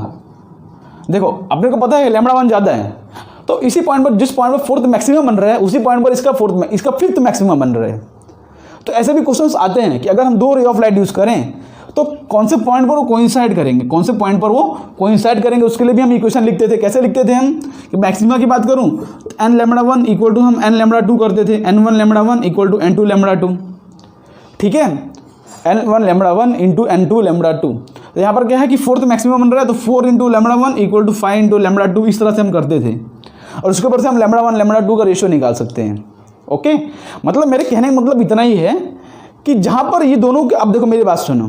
देखो अपने को पता है लैम्बडा 1 ज़्यादा है, तो इसी पॉइंट पर, जिस पॉइंट पर फोर्थ मैक्सिमम बन रहा है, उसी पॉइंट पर इसका फिफ्थ मैक्सिमम बन रहा है। तो ऐसे भी क्वेश्चंस आते हैं कि अगर हम दो रे ऑफ लाइट यूज़ करें तो कौन से पॉइंट पर वो कोइंसाइड करेंगे, उसके लिए भी हम इक्वेशन लिखते थे। कैसे लिखते थे हम कि मैक्सिमा की बात करूं तो n लैम्बडा 1 इक्वल टू हम n लैम्बडा 2 करते थे, n1 lambda 1 equal to n2 lambda 2, ठीक है, n1 lambda 1 into n2 lambda 2। तो यहाँ पर क्या है कि फोर्थ मैक्सिमम बन रहा है, तो 4 into lambda 1 equal to 5 into lambda 2, इस तरह से हम करते थे। और उसके ऊपर से हम लैम्बडा 1 लैम्बडा 2 का रेशियो निकाल सकते हैं। ओके, मतलब मेरे कहने का मतलब इतना ही है कि जहाँ पर ये दोनों के, अब देखो मेरी बात सुनो,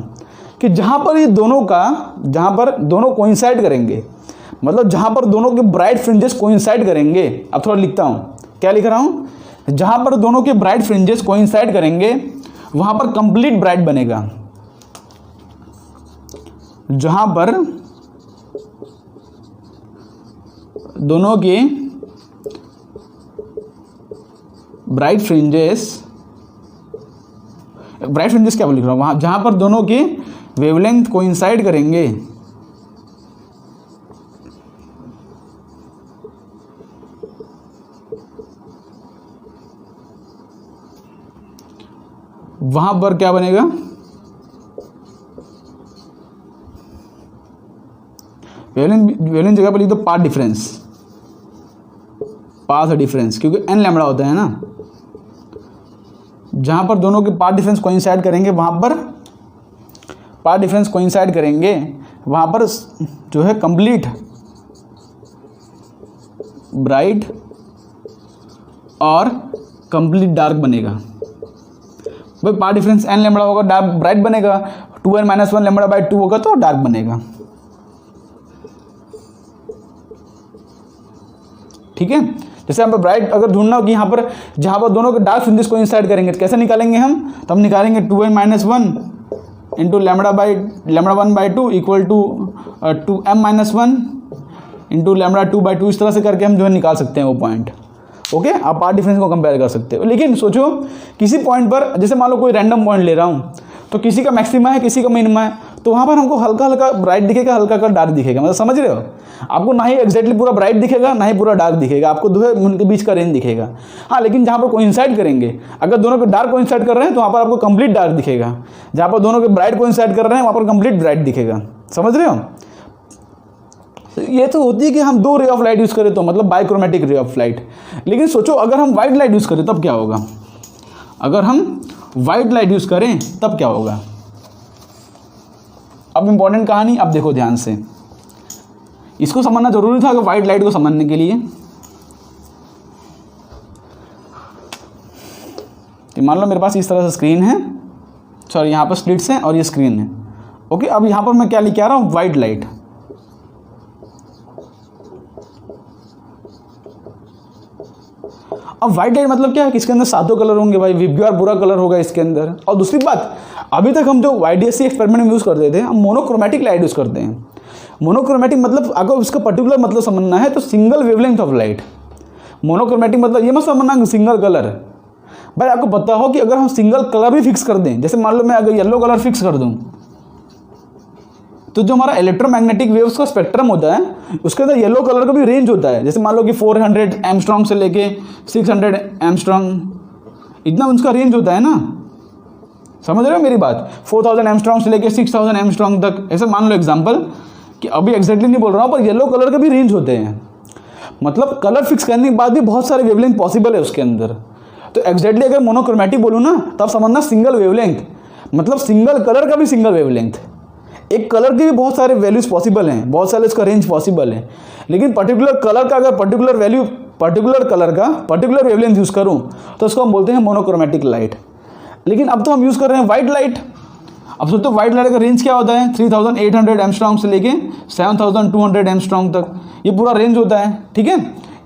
कि जहाँ पर दोनों कोइंसाइड करेंगे, मतलब जहाँ पर दोनों के ब्राइट फ्रिंजेस कोइंसाइड करेंगे। अब थोड़ा लिखता हूँ, क्या लिख रहा हूँ, जहाँ पर दोनों के ब्राइट फ्रिंजेस कोइंसाइड करेंगे वहाँ पर कंप्लीट ब्राइट बनेगा। जहाँ पर दोनों के ब्राइट फ्रिंजेस क्या लिख रहा हूँ, वहाँ जहाँ पर दोनों के वेवलेंथ कोइंसाइड करेंगे वहाँ पर क्या बनेगा, वेवलेंथ जगह पर लिख दो पाथ डिफरेंस, क्योंकि n लैम्बडा होता है ना। जहाँ पर दोनों के पाथ डिफरेंस कोइंसाइड करेंगे वहाँ पर जो है कंप्लीट ब्राइट और कंप्लीट डार्क बनेगा। भाई पाथ डिफरेंस n लैम्बडा होगा, डार्क ब्राइट बनेगा, 2n - 1 लैम्बडा बाई 2 होगा तो डार्क बनेगा। ठीक है, जैसे हम ब्राइट अगर ढूंढना हो कि यहाँ पर जहाँ पर दोनों के डार्क फ्रिंजेस को इंसाइड करेंगे तो कैसे निकालेंगे हम, तो हम निकालेंगे 2n - 1 into lambda 1/2 equal to 2m - 1 into lambda 2/2, इस तरह से करके हम जो है निकाल सकते हैं वो पॉइंट। ओके, आप पाथ डिफरेंस को कंपेयर कर सकते हो। लेकिन सोचो किसी पॉइंट पर, जैसे मान लो कोई रैंडम पॉइंट ले रहा हूँ, तो किसी का मैक्सिमा है किसी का मिनिमा है, तो वहाँ पर हमको हल्का हल्का ब्राइट दिखेगा, हल्का हल्का डार्क दिखेगा। मतलब समझ रहे हो, आपको ना ही एग्जैक्टली पूरा ब्राइट दिखेगा ना ही पूरा डार्क दिखेगा, आपको दो उनके बीच का रेंज दिखेगा। हाँ, लेकिन जहाँ पर कोइंसाइड करेंगे, अगर दोनों के डार्क कोइंसाइड कर रहे हैं तो वहाँ पर आपको कंप्लीट डार्क दिखेगा, जहाँ पर दोनों के ब्राइट कोइंसाइड कर रहे हैं वहाँ पर कंप्लीट ब्राइट दिखेगा। समझ रहे हो, ये तो होती है कि हम दो रे ऑफ लाइट यूज़ करें तो मतलब बाइक्रोमेटिक रे ऑफ लाइट। लेकिन सोचो अगर हम वाइट लाइट यूज़ करें तब क्या होगा, अगर हम वाइट लाइट यूज़ करें तब क्या होगा। अब इंपॉर्टेंट कहानी, अब देखो ध्यान से, इसको समझना जरूरी था अगर वाइट लाइट को समझने के लिए। कि मान लो मेरे पास इस तरह से स्क्रीन है, सॉरी यहाँ पर स्लिट्स हैं और ये स्क्रीन है। ओके, अब यहाँ पर मैं क्या लेके आ रहा हूँ, वाइट लाइट। अब वाइट लाइट मतलब क्या है कि इसके अंदर सातों कलर होंगे भाई, विबग्योर पूरा कलर होगा इसके अंदर। और दूसरी बात, अभी तक हम जो YDSC एक्सपेरिमेंट में यूज़ करते थे, हम मोनोक्रोमेटिक लाइट यूज़ करते हैं। मोनोक्रोमेटिक मतलब अगर उसका पर्टिकुलर मतलब समझना है तो single wavelength of light. Monochromatic मतलब ये मत समझना कि सिंगल कलर। भाई आपको पता हो कि अगर हम सिंगल कलर भी फिक्स कर दें, जैसे मान लो मैं अगर येलो कलर फिक्स कर दूँ, तो जो हमारा इलेक्ट्रोमैग्नेटिक वेव्स का स्पेक्ट्रम होता है उसके अंदर येलो कलर का भी रेंज होता है। जैसे मान लो कि 400 एंगस्ट्रॉम से लेके 600 एंगस्ट्रॉम, इतना उसका रेंज होता है ना। समझ रहे हो मेरी बात, 4000 एंगस्ट्रॉम से लेके 6000 एंगस्ट्रॉम तक। ऐसे मान लो एग्जांपल, कि अभी एग्जैक्टली नहीं बोल रहा हूँ, पर येलो कलर के भी रेंज होते हैं। मतलब कलर फिक्स करने के बाद भी बहुत सारे वेवलेंथ पॉसिबल है उसके अंदर। तो एग्जैक्टली अगर मोनोक्रोमेटिक बोलूँ ना, तब समझना सिंगल वेवलेंथ मतलब सिंगल कलर का भी सिंगल वेवलेंथ। एक कलर के भी बहुत सारे वैल्यूज पॉसिबल हैं, बहुत सारे इसका रेंज पॉसिबल है। लेकिन पर्टिकुलर कलर का अगर पर्टिकुलर वैल्यू, पर्टिकुलर कलर का पर्टिकुलर वेवलेंथ यूज़ करूँ तो उसको हम बोलते हैं मोनोक्रोमेटिक लाइट। लेकिन अब तो हम यूज़ कर रहे हैं वाइट लाइट। अब सोचो वाइट लाइट का रेंज क्या होता है, 3800 एंगस्ट्रॉम से लेके 7200 एंगस्ट्रॉम तक, ये पूरा रेंज होता है। ठीक है,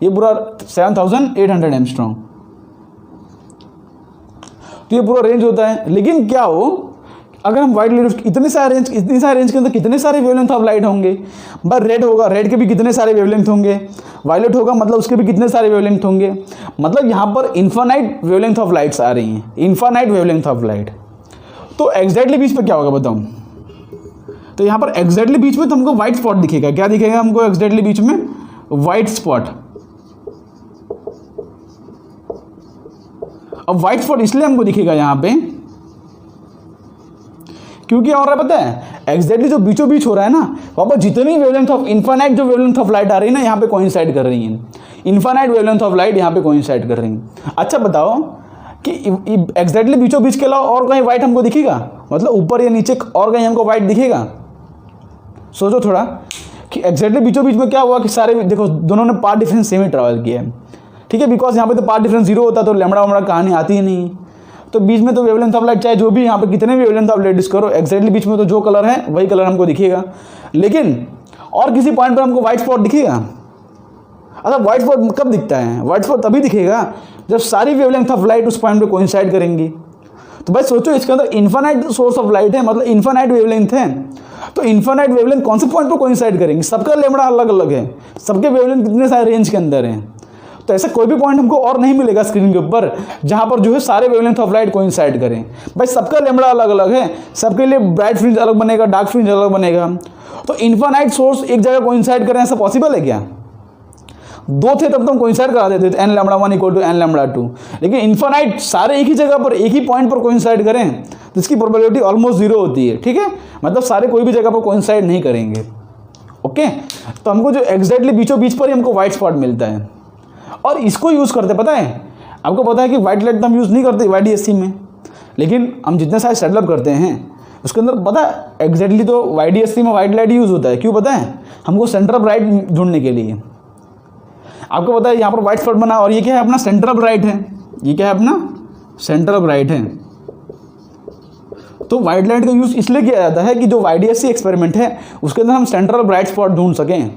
ये पूरा 7800 एंगस्ट्रॉम। तो ये पूरा रेंज होता है। लेकिन क्या हो अगर हम वाइड लाइट इतनी सारे रेंज के अंदर कितने सारे वेवलेंथ ऑफ लाइट होंगे। बस रेड होगा, रेड के भी कितने सारे वेवलेंथ होंगे। वायलेट होगा मतलब उसके भी कितने सारे वेवलेंथ होंगे। मतलब यहाँ पर इन्फानाइट वेवलेंथ ऑफ लाइट्स आ रही हैं, इन्फानाइट वेवलेंथ ऑफ लाइट। तो एग्जैक्टली बीच पे क्या होगा बताऊँ। तो यहाँ पर एग्जैक्टली बीच में तो हमको व्हाइट स्पॉट दिखेगा। क्या दिखेगा हमको एग्जैक्टली बीच में? White spot. अब व्हाइट स्पॉट इसलिए हमको दिखेगा यहाँ पे क्योंकि और पता है एग्जैक्टली जो बीचों बीच हो रहा है ना, वहाँ पर जितनी वेवलेंथ ऑफ इन्फानाइट जो वेवलेंथ ऑफ लाइट आ रही है ना, यहाँ पे कोइंसाइड कर रही हैं। इन्फानाइट वेवलेंथ ऑफ लाइट यहाँ पे कोइंसाइड कर रही हैं। अच्छा बताओ कि एग्जैक्टली बीचों बीच के अलावा और कहीं व्हाइट हमको दिखेगा? मतलब ऊपर या नीचे और कहीं हमको व्हाइट दिखेगा? सोचो थोड़ा कि एग्जैक्टली बीचों बीच में क्या हुआ कि सारे देखो दोनों ने पाथ डिफरेंस सेम ही ट्रैवल किया है, ठीक है। बिकॉज यहाँ पे तो पाथ डिफरेंस 0 होता तो लैम्बडा वैम्बडा कहानी आती ही नहीं। तो बीच में तो वेवलेंथ ऑफ लाइट चाहे जो भी यहाँ पे कितने भी वेवलेंथ ऑफ लाइट डिस्क करो, एग्जैक्टली बीच में तो जो कलर है वही कलर हमको दिखेगा। लेकिन और किसी पॉइंट पर हमको व्हाइट स्पॉट दिखेगा? अच्छा व्हाइट स्पॉट कब दिखता है? व्हाइट स्पॉट तभी दिखेगा जब सारी वेवलेंथ ऑफ लाइट उस पॉइंट पे कोइंसाइड करेंगी। तो भाई सोचो इसके अंदर इन्फानाइट सोर्स ऑफ लाइट है, मतलब इन्फानाइट वेवलेंथ है। तो इन्फानाइट वेवलेंथ कौन से पॉइंट पर कोइंसाइड करेंगे? सबका लैम्बडा अलग अलग है, सबके वेवलेंथ कितने सारे रेंज के अंदर हैं। तो ऐसा कोई भी पॉइंट हमको और नहीं मिलेगा स्क्रीन के ऊपर जहां पर जो है सारे वेवलेंथ ऑफ लाइट कोइंसाइड करें। भाई सबका लैम्बडा अलग अलग है, सबके लिए ब्राइट फ्रिंज अलग बनेगा, डार्क फ्रिंज अलग बनेगा। तो इन्फानाइट सोर्स एक जगह कोइंसाइड करें, ऐसा पॉसिबल है क्या? दो थे तब तो हम कोइंसाइड करा देते थे, n λ1 = n λ2। लेकिन इन्फानाइट सारे एक ही जगह पर एक ही पॉइंट पर कोइंसाइड करें तो इसकी प्रोबेबिलिटी ऑलमोस्ट 0 होती है, ठीक है। मतलब सारे कोई भी जगह पर कोइंसाइड नहीं करेंगे। ओके, तो हमको जो एग्जैक्टली बीचों बीच पर ही हमको व्हाइट स्पॉट मिलता है और इसको यूज़ करते पता है आपको पता है कि व्हाइट लाइट तो हम यूज़ नहीं करते YDSC में, लेकिन हम जितने सारे सेटअप करते हैं उसके अंदर पता है एग्जैक्टली तो YDSC में व्हाइट लाइट यूज़ होता है। क्यों पता है? हमको सेंटर ऑफ ब्राइट ढूंढने के लिए। आपको पता है यहाँ पर व्हाइट स्पॉट बना और ये क्या है? अपना सेंटर ऑफ ब्राइट है। ये क्या है? अपना सेंटर ऑफ ब्राइट है। तो व्हाइट लाइट का यूज़ इसलिए किया जाता है कि जो YDSC एक्सपेरिमेंट है उसके अंदर हम सेंटर ऑफ ब्राइट स्पॉट ढूंढ सकें।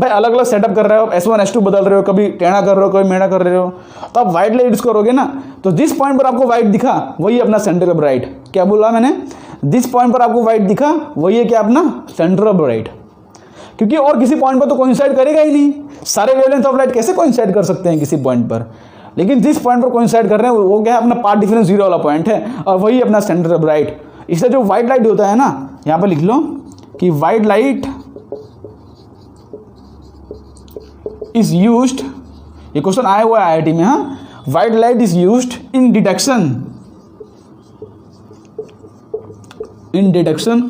भाई अलग अलग सेटअप कर रहे हो, S1 S2 बदल रहे हो, कभी टेढ़ा कर रहे हो, कभी मेढ़ा कर रहे हो, तो आप व्हाइट लाइट यूज करोगे ना, तो जिस पॉइंट पर आपको व्हाइट दिखा वही अपना सेंटर ऑफ ब्राइट। क्या बोला मैंने? जिस पॉइंट पर आपको व्हाइट दिखा वही है क्या? अपना सेंटर ऑफ ब्राइट। क्योंकि और किसी पॉइंट पर तो कोइंसाइड करेगा ही नहीं। सारे वेवलेंथ ऑफ लाइट कैसे कोइंसाइड कर सकते हैं किसी पॉइंट पर? लेकिन जिस पॉइंट पर कोइंसाइड कर रहे हैं वो क्या है? अपना पाथ डिफरेंस 0 वाला पॉइंट है और वही अपना सेंटर ऑफ ब्राइट। इससे जो व्हाइट लाइट होता है ना, यहाँ पर लिख लो कि व्हाइट लाइट इज यूज्ड, ये क्वेश्चन आया हुआ है IIT में। हाँ, white light is used in detection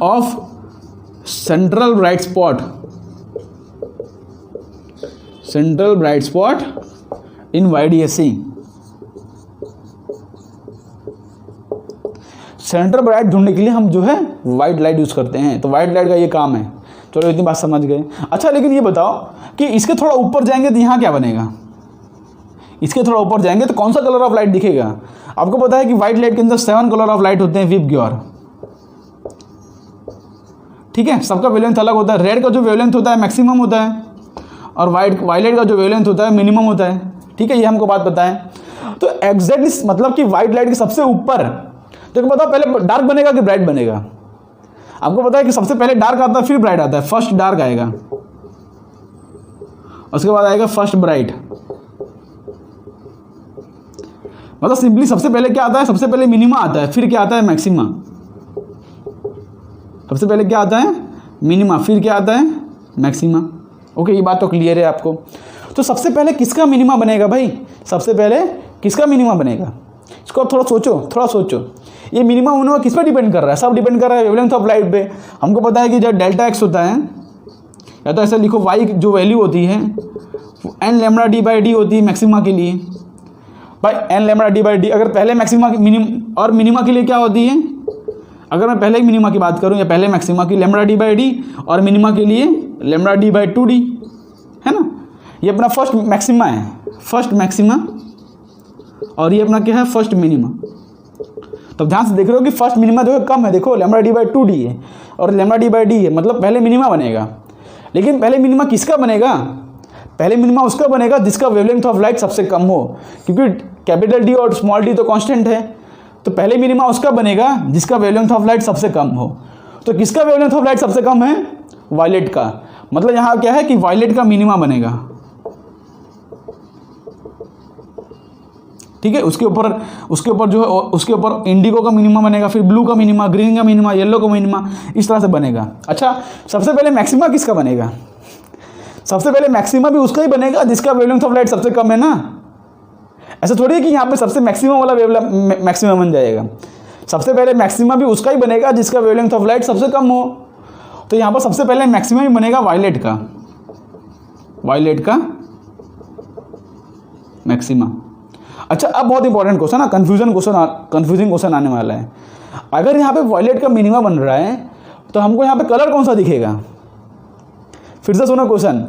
of central bright spot, central bright spot in YDSC। Central bright ढूंढने के लिए हम जो है व्हाइट लाइट यूज करते हैं। तो व्हाइट लाइट का ये काम है। चलो इतनी बात समझ गए। अच्छा लेकिन ये बताओ कि इसके थोड़ा ऊपर जाएंगे तो यहाँ क्या बनेगा? इसके थोड़ा ऊपर जाएंगे तो कौन सा कलर ऑफ लाइट दिखेगा? आपको पता है कि व्हाइट लाइट के अंदर 7 कलर ऑफ लाइट होते हैं वीप की ओर, ठीक है। सबका वेवलेंथ अलग होता है। रेड का जो वेवलेंथ होता है मैक्सिमम होता है और वायलेट का जो वेवलेंथ होता है मिनिमम होता है, ठीक है। ये हमको बात पता है। तो एग्जैक्टली मतलब कि व्हाइट लाइट के सबसे ऊपर तो बताओ पहले डार्क बनेगा कि ब्राइट बनेगा? आपको पता है कि सबसे पहले डार्क आता है फिर ब्राइट आता है। फर्स्ट डार्क आएगा, उसके बाद आएगा फर्स्ट ब्राइट। मतलब सिंपली सबसे पहले क्या आता है? सबसे पहले मिनिमा आता है, फिर क्या आता है? मैक्सिमा। सबसे पहले क्या आता है? मिनिमा, फिर क्या आता है? मैक्सिमा। ओके, ये बात तो क्लियर है आपको। तो सबसे पहले किसका मिनिमा बनेगा भाई? सबसे पहले किसका मिनिमा बनेगा? इसको आप थोड़ा सोचो। ये मिनिमा उन्होंने किस पर डिपेंड कर रहा है? सब डिपेंड कर रहा है वेवलेंथ ऑफ लाइट पे। हमको पता है कि जब डेल्टा x होता है, या तो ऐसा लिखो y जो वैल्यू होती है n λ/d होती है मैक्सिमा के लिए। भाई n λ/d अगर पहले मैक्सिमा और मिनिमा के लिए क्या होती है? अगर मैं पहले ही मिनिमा की बात करूं या पहले मैक्सिमा की λ/d और मिनिमा के लिए λ/2d, है ना। ये अपना फर्स्ट मैक्सिमा है, फर्स्ट मैक्सिमा, और ये अपना क्या है? First minima. तो ध्यान से देख रहे हो कि फर्स्ट मिनिमा जो है कम है, देखो λ/2d है और λ/d है, मतलब पहले मिनिमा बनेगा। लेकिन पहले मिनिमा किसका बनेगा? पहले मिनिमा उसका बनेगा जिसका वेवलेंथ ऑफ लाइट सबसे कम हो, क्योंकि कैपिटल D और स्मॉल d तो कांस्टेंट है। तो पहले मिनिमा उसका बनेगा जिसका वेवलेंथ ऑफ लाइट सबसे कम हो। तो किसका वेवलेंथ ऑफ लाइट सबसे कम है? वायलेट का। मतलब यहाँ क्या है कि वायलेट का मिनिमा बनेगा, ठीक है। उसके ऊपर जो है उसके ऊपर इंडिगो का मिनिमा बनेगा, फिर ब्लू का मिनिमा, ग्रीन का मिनिमा, येलो का मिनिमा, इस तरह से बनेगा। अच्छा, सबसे पहले मैक्सिमा किसका बनेगा? सबसे पहले मैक्सिमा भी उसका ही बनेगा जिसका वेवलेंथ ऑफ लाइट सबसे कम है ना। ऐसा थोड़ी है कि यहाँ पे सबसे मैक्सिमम वाला मैक्सिमा बन जाएगा। सबसे पहले मैक्सिमा भी उसका ही बनेगा जिसका वेवलेंथ ऑफ लाइट सबसे कम हो। तो यहाँ पर सबसे पहले मैक्सिमा ही बनेगा वायलेट का मैक्सिमा। अच्छा, अब बहुत इंपॉर्टेंट क्वेश्चन है, कंफ्यूजिंग क्वेश्चन आने वाला है। अगर यहाँ पे वायलेट का मिनिमा बन रहा है तो हमको यहाँ पे कलर कौन सा दिखेगा? फिर से सुनो क्वेश्चन,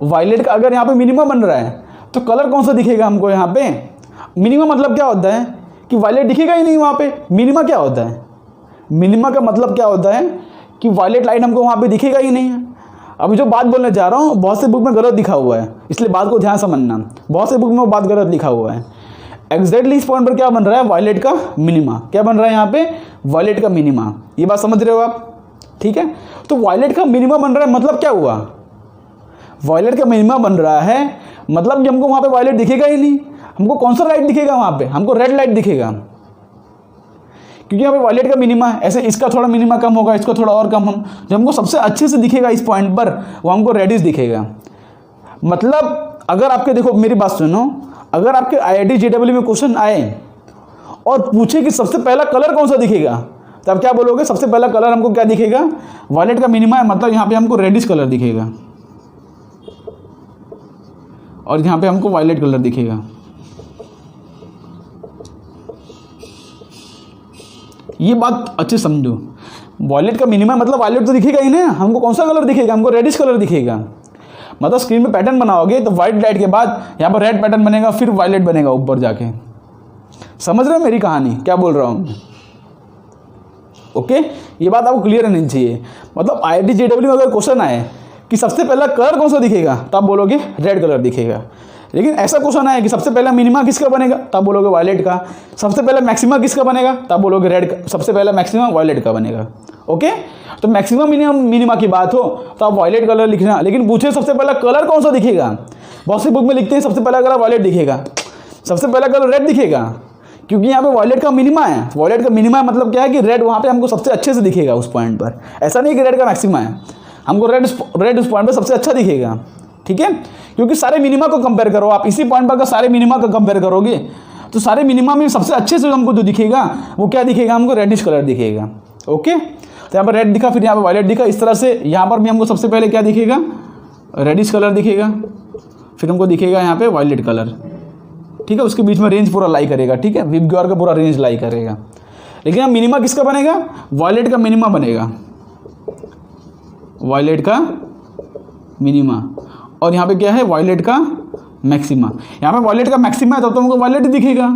वायलेट का अगर यहाँ पे मिनिमा बन रहा है तो कलर कौन सा दिखेगा हमको यहाँ पे? मिनिमा मतलब क्या होता है कि वायलेट दिखेगा ही नहीं वहाँ पे। मिनिमा क्या होता है? मिनिमा का मतलब क्या होता है कि वायलेट लाइट हमको वहाँ पे दिखेगा ही नहीं है। अभी जो बात बोलने जा रहा हूँ बहुत से बुक में गलत लिखा हुआ है, इसलिए बात को ध्यान समझना। बहुत से बुक में वो बात गलत लिखा हुआ है। एग्जैक्टली इस पॉइंट पर क्या बन रहा है? वायलेट का मिनिमा। क्या बन रहा है यहाँ पे? वायलेट का मिनिमा। ये बात समझ रहे हो आप? ठीक है। तो वायलेट का मिनिमा बन रहा है मतलब क्या हुआ? वायलेट का मिनिमा बन रहा है मतलब कि हमको वहाँ पे वायलेट दिखेगा ही नहीं। हमको कौन सा लाइट दिखेगा वहाँ पे? हमको रेड लाइट दिखेगा, क्योंकि यहाँ पे वायलेट का मिनिमा है। ऐसे इसका थोड़ा मिनिमा कम होगा, इसका थोड़ा और कम। हम जो हमको सबसे अच्छे से दिखेगा इस पॉइंट पर वो हमको रेडिश दिखेगा। मतलब अगर आपके, देखो मेरी बात सुनो, अगर आपके IIT JEE में क्वेश्चन आए और पूछे कि सबसे पहला कलर कौन सा दिखेगा, तो आप क्या बोलोगे? सबसे पहला कलर हमको क्या दिखेगा? वायलेट का मिनिमा है, मतलब यहाँ पे हमको रेडिश कलर दिखेगा और यहाँ पे हमको वायलेट कलर दिखेगा। ये बात अच्छे समझो। वायलेट का मिनिमा मतलब वायलेट तो दिखेगा ही ना, हमको कौन सा कलर दिखेगा? हमको रेडिश कलर दिखेगा। मतलब स्क्रीन में पैटर्न बनाओगे तो व्हाइट लाइट के बाद यहाँ पर रेड पैटर्न बनेगा, फिर वायलेट बनेगा ऊपर जाके। समझ रहे हो मेरी कहानी क्या बोल रहा हूँ? ओके, ये बात आपको क्लियर रहनी चाहिए। मतलब IIT JEE में अगर क्वेश्चन आए कि सबसे पहला कलर कौन सा दिखेगा, तो आप बोलोगे रेड कलर दिखेगा। लेकिन ऐसा क्वेश्चन आया कि सबसे पहला मिनिमा किसका बनेगा, तो आप बोलोगे वायलेट का। सबसे पहला मैक्सिमा किसका बनेगा, तो आप बोलोगे रेड का। सबसे पहला मैक्सिमा वायलेट का बनेगा। ओके, तो मैक्सिमम मिनिमा की बात हो तो आप वायलेट कलर लिखना। लेकिन पूछे सबसे पहला कलर कौन सा दिखेगा, बहुत सी बुक में लिखते हैं सबसे पहला कलर वायलेट दिखेगा, सबसे पहला कलर रेड दिखेगा, क्योंकि यहाँ पे वायलेट का मिनिमा है। वायलेट का मिनिमा मतलब क्या है कि रेड वहाँ पे हमको सबसे अच्छे से दिखेगा उस पॉइंट पर। ऐसा नहीं कि रेड का मैक्सिमा है, हमको रेड उस पॉइंट पर सबसे अच्छा दिखेगा। ठीक है, क्योंकि सारे मिनिमा को कंपेयर करो आप, इसी पॉइंट पर अगर सारे मिनिमा को कंपेयर करोगे तो सारे मिनिमा में सबसे अच्छे से हमको जो दिखेगा वो क्या दिखेगा? हमको रेडिश कलर दिखेगा। ओके, तो यहाँ पर रेड दिखा, फिर यहाँ पर वायलेट दिखा। इस तरह से यहाँ पर भी हमको सबसे पहले क्या दिखेगा? रेडिश कलर दिखेगा, फिर हमको दिखेगा यहाँ पे वायलेट कलर। ठीक है, उसके बीच में रेंज पूरा लाई करेगा। ठीक है, विबग्योर का पूरा रेंज लाई करेगा। लेकिन यहाँ मिनिमा किसका बनेगा? वायलेट का मिनिमा बनेगा, वायलेट का मिनिमा। और यहाँ पे क्या है? वायलेट का मैक्सिमा। यहाँ पे वायलेट का मैक्सिमा है तब तो हमको वायलेट दिखेगा।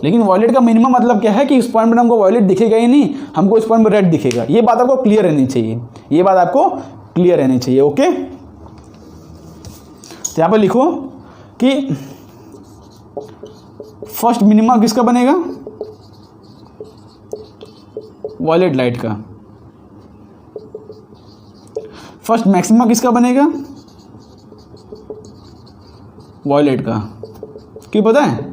लेकिन वायलेट का मिनिमा मतलब क्या है कि इस पॉइंट पर हमको वायलेट दिखेगा ही नहीं, हमको इस पॉइंट पर रेड दिखेगा। ये बात आपको क्लियर रहनी चाहिए, ये बात आपको क्लियर रहनी चाहिए। ओके, तो यहाँ पर लिखो कि फर्स्ट मिनिमा किसका बनेगा? वायलेट लाइट का। फर्स्ट मैक्सिमा किसका बनेगा? वायलेट का। क्यों पता है?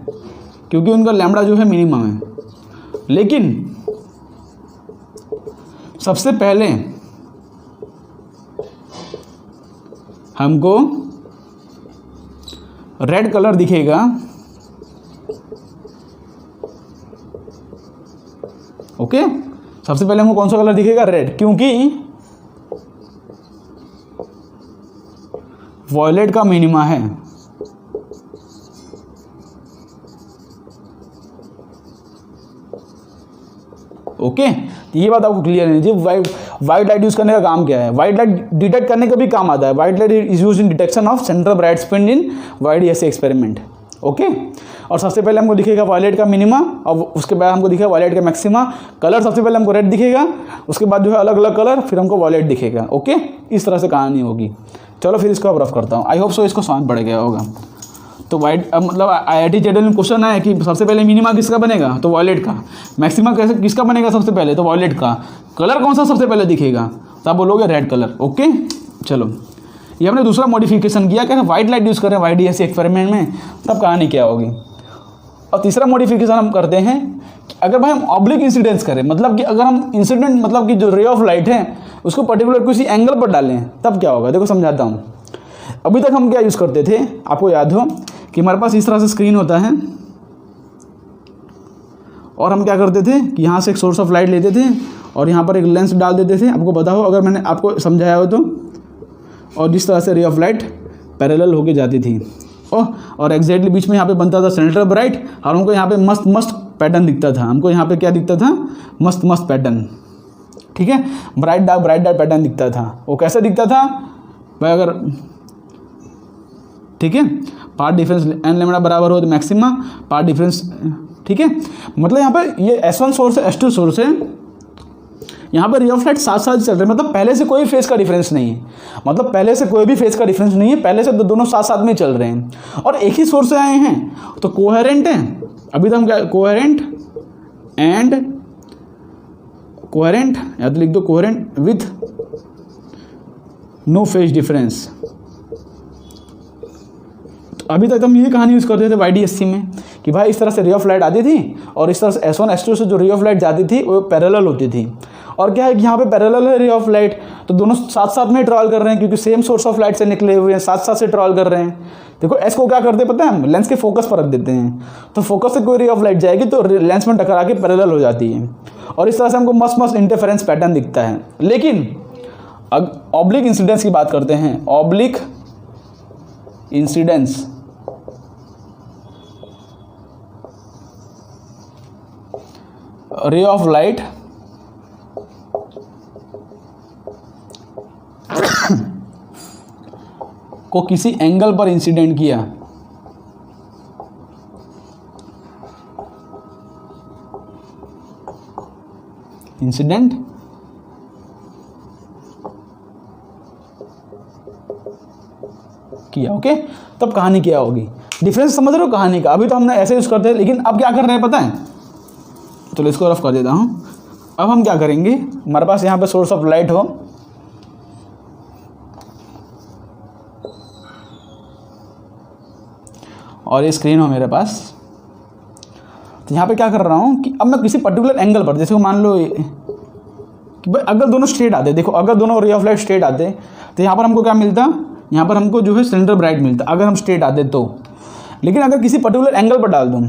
क्योंकि उनका लैम्बडा जो है मिनिमम है। लेकिन सबसे पहले हमको रेड कलर दिखेगा। ओके, सबसे पहले हमको कौन सा कलर दिखेगा? रेड, क्योंकि वायलेट का मिनिमा है। ओके, तो ये बात आपको क्लियर है जी। वाइट लाइट यूज करने का काम क्या है? वाइट लाइट डिटेक्ट करने का भी काम आता है। White light is use in detection of central bright spot in wide ऐसे एक्सपेरिमेंट। ओके, और सबसे पहले हमको दिखेगा वायलेट का मिनिमा और उसके बाद हमको दिखेगा वायलेट का मैक्सिमा। कलर सबसे पहले हमको रेड दिखेगा, उसके बाद जो है अलग अलग कलर, फिर हमको वायलेट दिखेगा। ओके, इस तरह से कहानी होगी। चलो फिर इसको अब रफ करता हूँ। आई होप सो इसको समझ पड़ गया होगा। तो वाइट मतलब IIT जेडल में क्वेश्चन आया कि सबसे पहले मिनिमा किसका बनेगा, तो वॉयलेट का। मैक्सिमा कैसे किसका बनेगा सबसे पहले, तो वॉयलेट का। कलर कौन सा सबसे पहले दिखेगा, तो आप बोलोगे रेड कलर। ओके चलो, ये हमने दूसरा मॉडिफिकेशन किया, कैसे वाइट लाइट यूज़ करें YDSC एक्सपेरिमेंट में, तब कहानी क्या होगी। और तीसरा मॉडिफिकेशन हम करते हैं कि अगर भाई हम ऑब्लिक इंसिडेंस करें, मतलब कि अगर हम इंसिडेंट मतलब कि जो रे ऑफ लाइट है उसको पर्टिकुलर किसी एंगल पर डालें, तब क्या होगा। देखो समझाता हूँ। अभी तक हम क्या यूज़ करते थे, आपको याद हो कि हमारे पास इस तरह से स्क्रीन होता है, और हम क्या करते थे कि यहाँ से एक सोर्स ऑफ लाइट लेते थे और यहाँ पर एक लेंस डाल देते थे। आपको पता हो अगर मैंने आपको समझाया हो तो। और जिस तरह से रे ऑफ लाइट पैरेलल होके जाती थी और एग्जैक्टली बीच में यहाँ पे बनता था सेंटर ब्राइट, और हमको यहाँ पे मस्त मस्त पैटर्न दिखता था। हमको यहाँ पे क्या दिखता था, मस्त मस्त पैटर्न, ठीक है, ब्राइट डार्क पैटर्न दिखता था। वो कैसे दिखता था भाई, अगर ठीक है पाथ डिफरेंस n लैम्डा बराबर हो तो मैक्सिमा पाथ डिफरेंस, ठीक है। मतलब यहाँ पर ये S1 सोर्स है, S2 सोर्स है, यहाँ पर रे ऑफ लाइट साथ साथ चल रहे हैं, मतलब पहले से कोई फेस का डिफरेंस नहीं है, मतलब पहले से कोई भी फेस का डिफरेंस नहीं है, पहले से दोनों साथ साथ में चल रहे हैं और एक ही सोर्स से आए हैं, तो कोहेरेंट है। अभी तो हम क्या, कोहेरेंट एंड कोहेरेंट, या तो लिख दो coherent with no phase difference. अभी तक हम ये कहानी यूज़ करते थे YDSC में कि भाई इस तरह से रे ऑफ लाइट आती थी और इस तरह से S1 S2 से जो रे ऑफ लाइट जाती थी वो पैरेलल होती थी। और क्या है कि यहाँ पे पैरेलल है रे ऑफ लाइट, तो दोनों साथ साथ में ट्रैवल कर रहे हैं क्योंकि सेम सोर्स ऑफ लाइट से निकले हुए हैं, साथ साथ से ट्रैवल कर रहे हैं। देखो S को क्या करते हैं पता है, हम लेंस के फोकस पर रख देते हैं, तो फोकस से कोई रे ऑफ लाइट जाएगी तो लेंस में टकरा के पैरेलल हो जाती है और इस तरह से हमको मस्त मस्त इंटरफेरेंस पैटर्न दिखता है। लेकिन अब ऑब्लिक इंसिडेंस की बात करते हैं, ऑब्लिक इंसिडेंस रे ऑफ लाइट को किसी एंगल पर इंसिडेंट किया, इंसिडेंट किया, ओके, तब कहानी क्या होगी। डिफरेंस समझ रहे हो कहानी का। अभी तो हमने ऐसे यूज करते हैं, लेकिन अब क्या कर रहे हैं पता है, चलो इसको रफ कर देता हूँ। अब हम क्या करेंगे, हमारे पास यहाँ पे सोर्स ऑफ लाइट हो और ये स्क्रीन हो मेरे पास, तो यहाँ पे क्या कर रहा हूँ कि अब मैं किसी पर्टिकुलर एंगल पर, जैसे मान लो कि भाई अगर दोनों स्ट्रेट आते, देखो अगर दोनों रे ऑफ लाइट स्ट्रेट आते तो यहाँ पर हमको क्या मिलता, यहाँ पर हमको जो है सेंटर ब्राइट मिलता अगर हम स्ट्रेट आते तो। लेकिन अगर किसी पर्टिकुलर एंगल पर डाल दूँ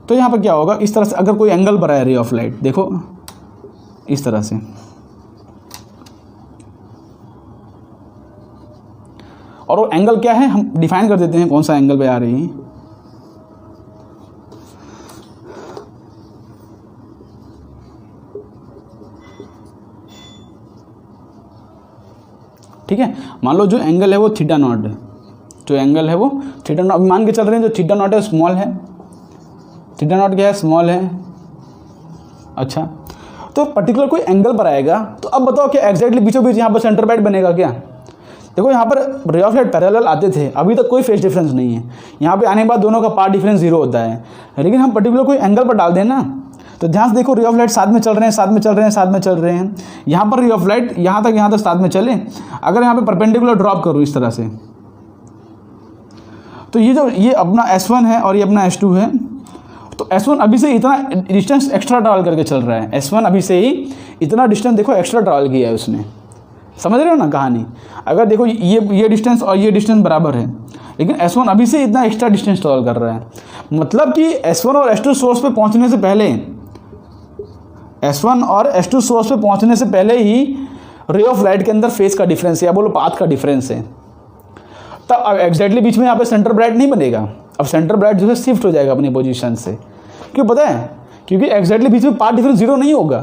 तो यहाँ पर क्या होगा, इस तरह से अगर कोई एंगल पर है रे ऑफ लाइट, देखो इस तरह से, और वो एंगल क्या है हम डिफाइन कर देते हैं कौन सा एंगल पे आ रही है। ठीक है, मान लो जो एंगल है वो थीटा नॉट है, जो एंगल है वो थीटा नॉट, मान के चल रहे हैं जो थीटा नॉट है स्मॉल है, थीटा नॉट क्या है स्मॉल है। अच्छा, तो पर्टिकुलर कोई एंगल पर आएगा, तो अब बताओ क्या एग्जैक्टली बीचों बीच यहाँ पर सेंटर ब्राइट बनेगा क्या। देखो यहाँ पर रे ऑफ लाइट पैरेलल आते थे, अभी तक कोई फेस डिफरेंस नहीं है, यहाँ पे आने के बाद दोनों का पाथ डिफरेंस 0 होता है। लेकिन हम पर्टिकुलर कोई एंगल पर डाल दें ना, तो ध्यान से देखो रे ऑफ लाइट साथ में चल रहे हैं, साथ में चल रहे हैं, साथ में चल रहे हैं। यहाँ पर रे ऑफ लाइट यहाँ तक साथ में चले, अगर यहाँ पे परपेंडिकुलर ड्रॉप करूँ इस तरह से, तो ये अपना S1 है और ये अपना S2 है, तो S1 अभी से इतना डिस्टेंस एक्स्ट्रा ट्रैवल करके चल रहा है। S1 अभी से ही इतना डिस्टेंस देखो एक्स्ट्रा ट्रैवल किया है उसने, समझ रहे हो ना कहानी। अगर देखो ये डिस्टेंस और ये डिस्टेंस बराबर है, लेकिन S1 अभी से इतना एक्स्ट्रा डिस्टेंस ट्रैवल कर रहा है, मतलब कि S1 और S2 सोर्स पे पहुंचने से पहले, S1 और S2 सोर्स पे पहुंचने से पहले ही रे ऑफ लाइट के अंदर फेस का डिफरेंस है या बोलो पाथ का डिफरेंस है। तब अब एग्जैक्टली बीच में यहाँ पे सेंटर ब्राइट नहीं बनेगा, अब सेंटर ब्राइट जो है शिफ्ट हो जाएगा अपनी पोजीशन से। क्यों पता है, क्योंकि एग्जैक्टली बीच में पाथ डिफरेंस 0 नहीं होगा,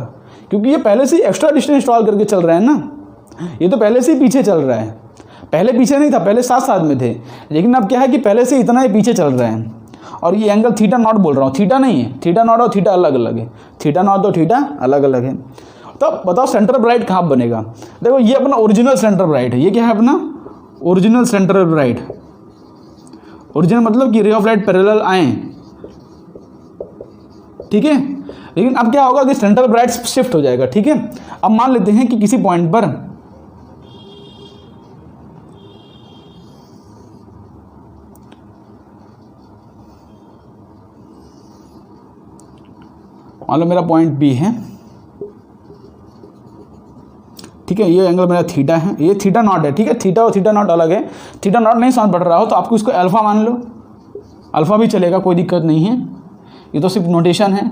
क्योंकि ये पहले से ही एक्स्ट्रा डिस्टेंस ट्रैवल करके चल रहा है ना, ये तो पहले से ही पीछे चल रहा है। पहले पीछे नहीं था, पहले साथ साथ में थे, लेकिन अब क्या है कि पहले से इतना ही पीछे चल रहे हैं। और ये एंगल थीटा नॉट बोल रहा हूँ, थीटा नहीं है, थीटा नॉट और थीटा अलग अलग है, थीटा नॉट और थीटा अलग अलग है। तो बताओ सेंटर ब्राइट कहाँ बनेगा। देखो ये अपना ओरिजिनल सेंटर ब्राइट है, ये क्या है अपना ओरिजिनल सेंट्रल ब्राइट, ओरिजिनल मतलब कि रे ऑफ लाइट पैरेलल आए, ठीक है। लेकिन अब क्या होगा कि सेंट्रल ब्राइट शिफ्ट हो जाएगा, ठीक है। अब मान लेते हैं कि किसी पॉइंट पर मान लो मेरा पॉइंट बी है, ठीक है। ये एंगल मेरा थीटा है, ये थीटा नॉट है, ठीक है। थीटा और थीटा नॉट अलग है। थीटा नॉट नहीं समझ पड़ रहा हो तो आपको इसको अल्फा मान लो, अल्फा भी चलेगा, कोई दिक्कत नहीं है, ये तो सिर्फ नोटेशन है,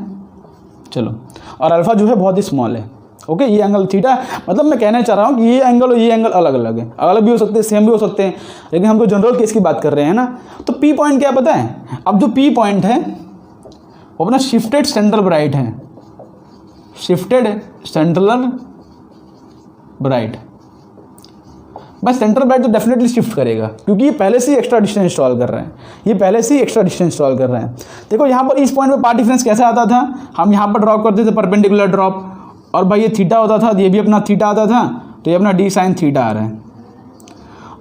चलो। और अल्फा जो है बहुत ही स्मॉल है, ओके। ये एंगल थीटा, मतलब मैं कहना चाह रहा हूँ कि ये एंगल और ये एंगल अलग अलग है, अलग भी हो सकते हैं, सेम भी हो सकते हैं, लेकिन हम तो जनरल केस की बात कर रहे हैं ना। तो पी पॉइंट क्या पता है, अब जो पी पॉइंट है वो अपना शिफ्टेड सेंट्रल ब्राइट है, शिफ्टेड सेंट्रल ब्राइट। बस सेंट्रल ब्राइट तो डेफिनेटली शिफ्ट करेगा, क्योंकि ये पहले से ही एक्स्ट्रा डिस्टेंस इंस्टॉल कर रहे हैं, ये पहले से ही एक्स्ट्रा डिस्टेंस इंस्टॉल कर रहे हैं। देखो यहाँ पर इस पॉइंट पे पाथ डिफरेंस कैसा आता था, हम यहाँ पर ड्रॉप करते थे परपेंडिकुलर ड्रॉप, और भाई ये थीटा होता था, ये भी अपना थीटा आता था, तो ये अपना डी साइन थीटा आ रहा है।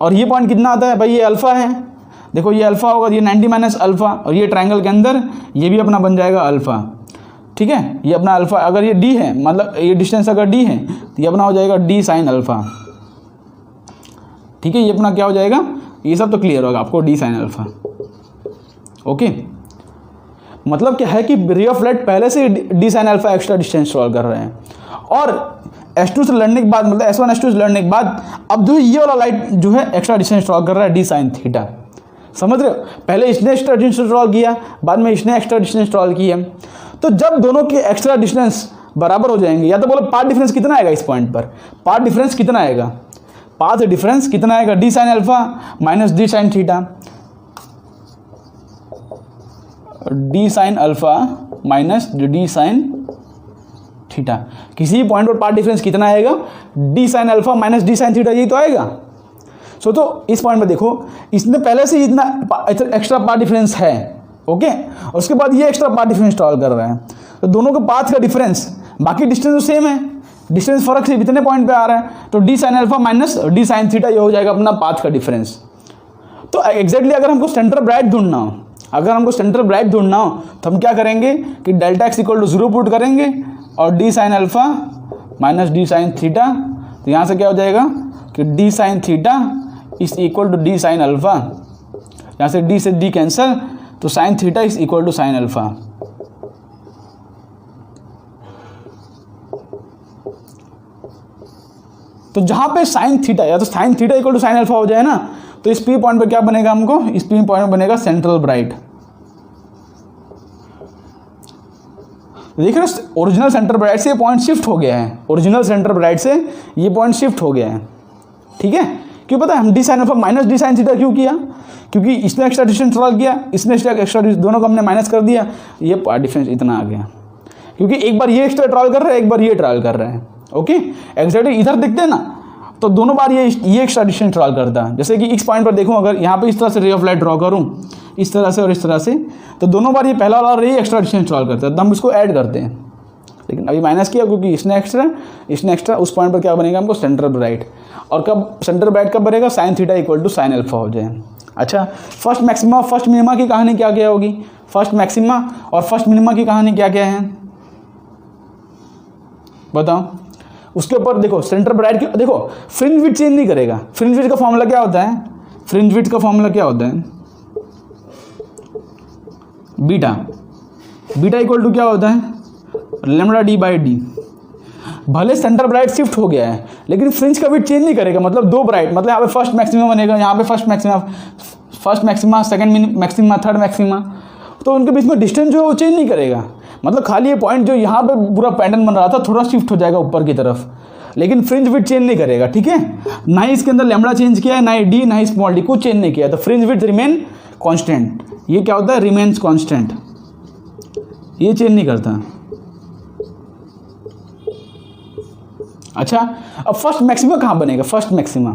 और ये पॉइंट कितना आता है भाई, ये अल्फा है, देखो ये अल्फा होगा, ये 90 माइनस अल्फा, और ये ट्रायंगल के अंदर ये भी अपना बन जाएगा अल्फा, ठीक है। ये अपना अल्फा, अगर ये डी है, मतलब ये डिस्टेंस अगर डी है तो ये अपना हो जाएगा डी साइन अल्फा, ठीक है। ये अपना क्या हो जाएगा, ये सब तो क्लियर होगा आपको, डी साइन अल्फा, ओके। मतलब क्या है कि रे ऑफ लाइट पहले से D sine alpha extra distance install कर रहे हैं, और S2 से लड़ने के बाद, मतलब S1 S2 से लड़ने के बाद अब जो ये वाला लाइट जो है एक्स्ट्रा डिस्टेंस इंस्टॉल कर रहा है डी साइन थीटा, समझ रहे हो। पहले इसने एक्स्ट्रा डिस्टेंस इंस्टॉल किया, बाद में इसने एक्स्ट्रा डिस्टेंस इंस्टॉल किया। तो जब दोनों के एक्स्ट्रा डिस्टेंस बराबर हो जाएंगे, या तो बोलो पाथ डिफरेंस कितना आएगा इस पॉइंट पर, पाथ डिफरेंस कितना आएगा, पाथ डिफरेंस कितना आएगा, D sine alpha minus d sine theta, D sine alpha minus d sine theta. किसी पॉइंट पर पाथ डिफरेंस कितना आएगा, D sine alpha minus d sine theta, यही तो आएगा। सो तो इस पॉइंट पर देखो, इसने पहले से इतना एक्स्ट्रा पाथ डिफरेंस है, ओके। और उसके बाद ये एक्स्ट्रा पाथ डिफरेंस इंस्टॉल कर रहे हैं, तो दोनों का पाथ का डिफरेंस, बाकी डिस्टेंस तो सेम है, डिस्टेंस फर्क सिर्फ इतने पॉइंट पे आ रहा है, तो d sine alpha minus d sine theta ये हो जाएगा अपना पाथ का डिफरेंस। तो एग्जैक्टली अगर हमको सेंट्रल ब्राइट ढूंढना हो, अगर हमको सेंट्रल ब्राइट ढूंढना हो तो हम क्या करेंगे कि delta x equal to 0 put करेंगे, और d sine alpha minus d sine theta, तो यहाँ से क्या हो जाएगा कि d sine theta is equal to d sine alpha, यहाँ से डी कैंसिल, तो sine theta is equal to sine alpha. तो जहां पे साइन थीटा या तो sine theta equal to sine alpha हो जाए ना, तो इस पी पॉइंट पे क्या बनेगा हमको, इस पी पॉइंट में बनेगा सेंट्रल ब्राइट। देख रहे हो, ओरिजिनल सेंट्रल ब्राइट से ये पॉइंट शिफ्ट हो गया है, ओरिजिनल सेंट्रल ब्राइट से ये पॉइंट शिफ्ट हो गया है, ठीक है। क्यों पता है, हम D sine alpha minus d sine theta क्यों किया, क्योंकि इसने एक्स्ट्रा डिस्टेंस इंस्टॉल किया, इसने एक्स्ट्रा, दोनों को हमने माइनस कर दिया, ये पार्ट डिफरेंस इतना आ गया, क्योंकि एक बार ये एक्स्ट्रा ट्रायल कर रहे हैं, एक बार ये ट्रायल कर रहे हैं, ओके। एग्जैक्टली इधर देखते हैं ना, तो दोनों बार ये एक्स्ट्रा डिस्टेंस ट्रायल करता है। जैसे कि इस पॉइंट पर देखूँ, अगर यहाँ पे इस तरह से रे ऑफ लाइट ड्रॉ करूँ, इस तरह से और इस तरह से, तो दोनों बार ये पहला वाला रे एक्स्ट्रा डिस्टेंस ट्रायल करता है, तो हम इसको ऐड करते हैं, लेकिन अभी माइनस किया क्योंकि इसने एक्स्ट्रा, उस पॉइंट पर क्या बनेगा हमको सेंट्रल ब्राइट। और कब सेंट्रल ब्राइट कब बनेगा, sine theta equal to sine alpha हो जाए। अच्छा, फर्स्ट मैक्सिमा फर्स्ट मिनिमा की कहानी क्या क्या होगी, फर्स्ट मैक्सिमा और फर्स्ट मिनिमा की कहानी क्या क्या है बताओ। उसके ऊपर देखो सेंट्रल ब्राइट की, देखो फ्रिंज विड्थ चेंज नहीं करेगा। फ्रिंज विड्थ का फॉर्मूला क्या होता है, फ्रिंज विड्थ का फॉर्मूला क्या होता है, बीटा, बीटा इक्वल टू क्या होता है, लैम्डा डी बाई डी। भले सेंटर ब्राइट शिफ्ट हो गया है, लेकिन फ्रिंज का भी चेंज नहीं करेगा, मतलब दो ब्राइट, मतलब यहाँ पे फर्स्ट मैक्सिमा बनेगा, यहाँ पे first maxima second maxima third maxima, तो उनके बीच में डिस्टेंस जो है वो चेंज नहीं करेगा। मतलब खाली ये पॉइंट जो यहाँ पे पूरा पैटर्न बन रहा था थोड़ा शिफ्ट हो जाएगा ऊपर की तरफ, लेकिन फ्रिंज विड्थ चेंज नहीं करेगा, ठीक है। ना ही इसके अंदर लैम्डा चेंज किया है, ना ही डी, ना ही स्मॉल डी, कुछ चेंज नहीं किया, तो फ्रिंज विड्थ रिमेन कांस्टेंट। ये क्या होता है, रिमेन्स कांस्टेंट, ये चेंज नहीं करता। अच्छा, अब फर्स्ट मैक्सिमा कहाँ बनेगा, फर्स्ट मैक्सिमा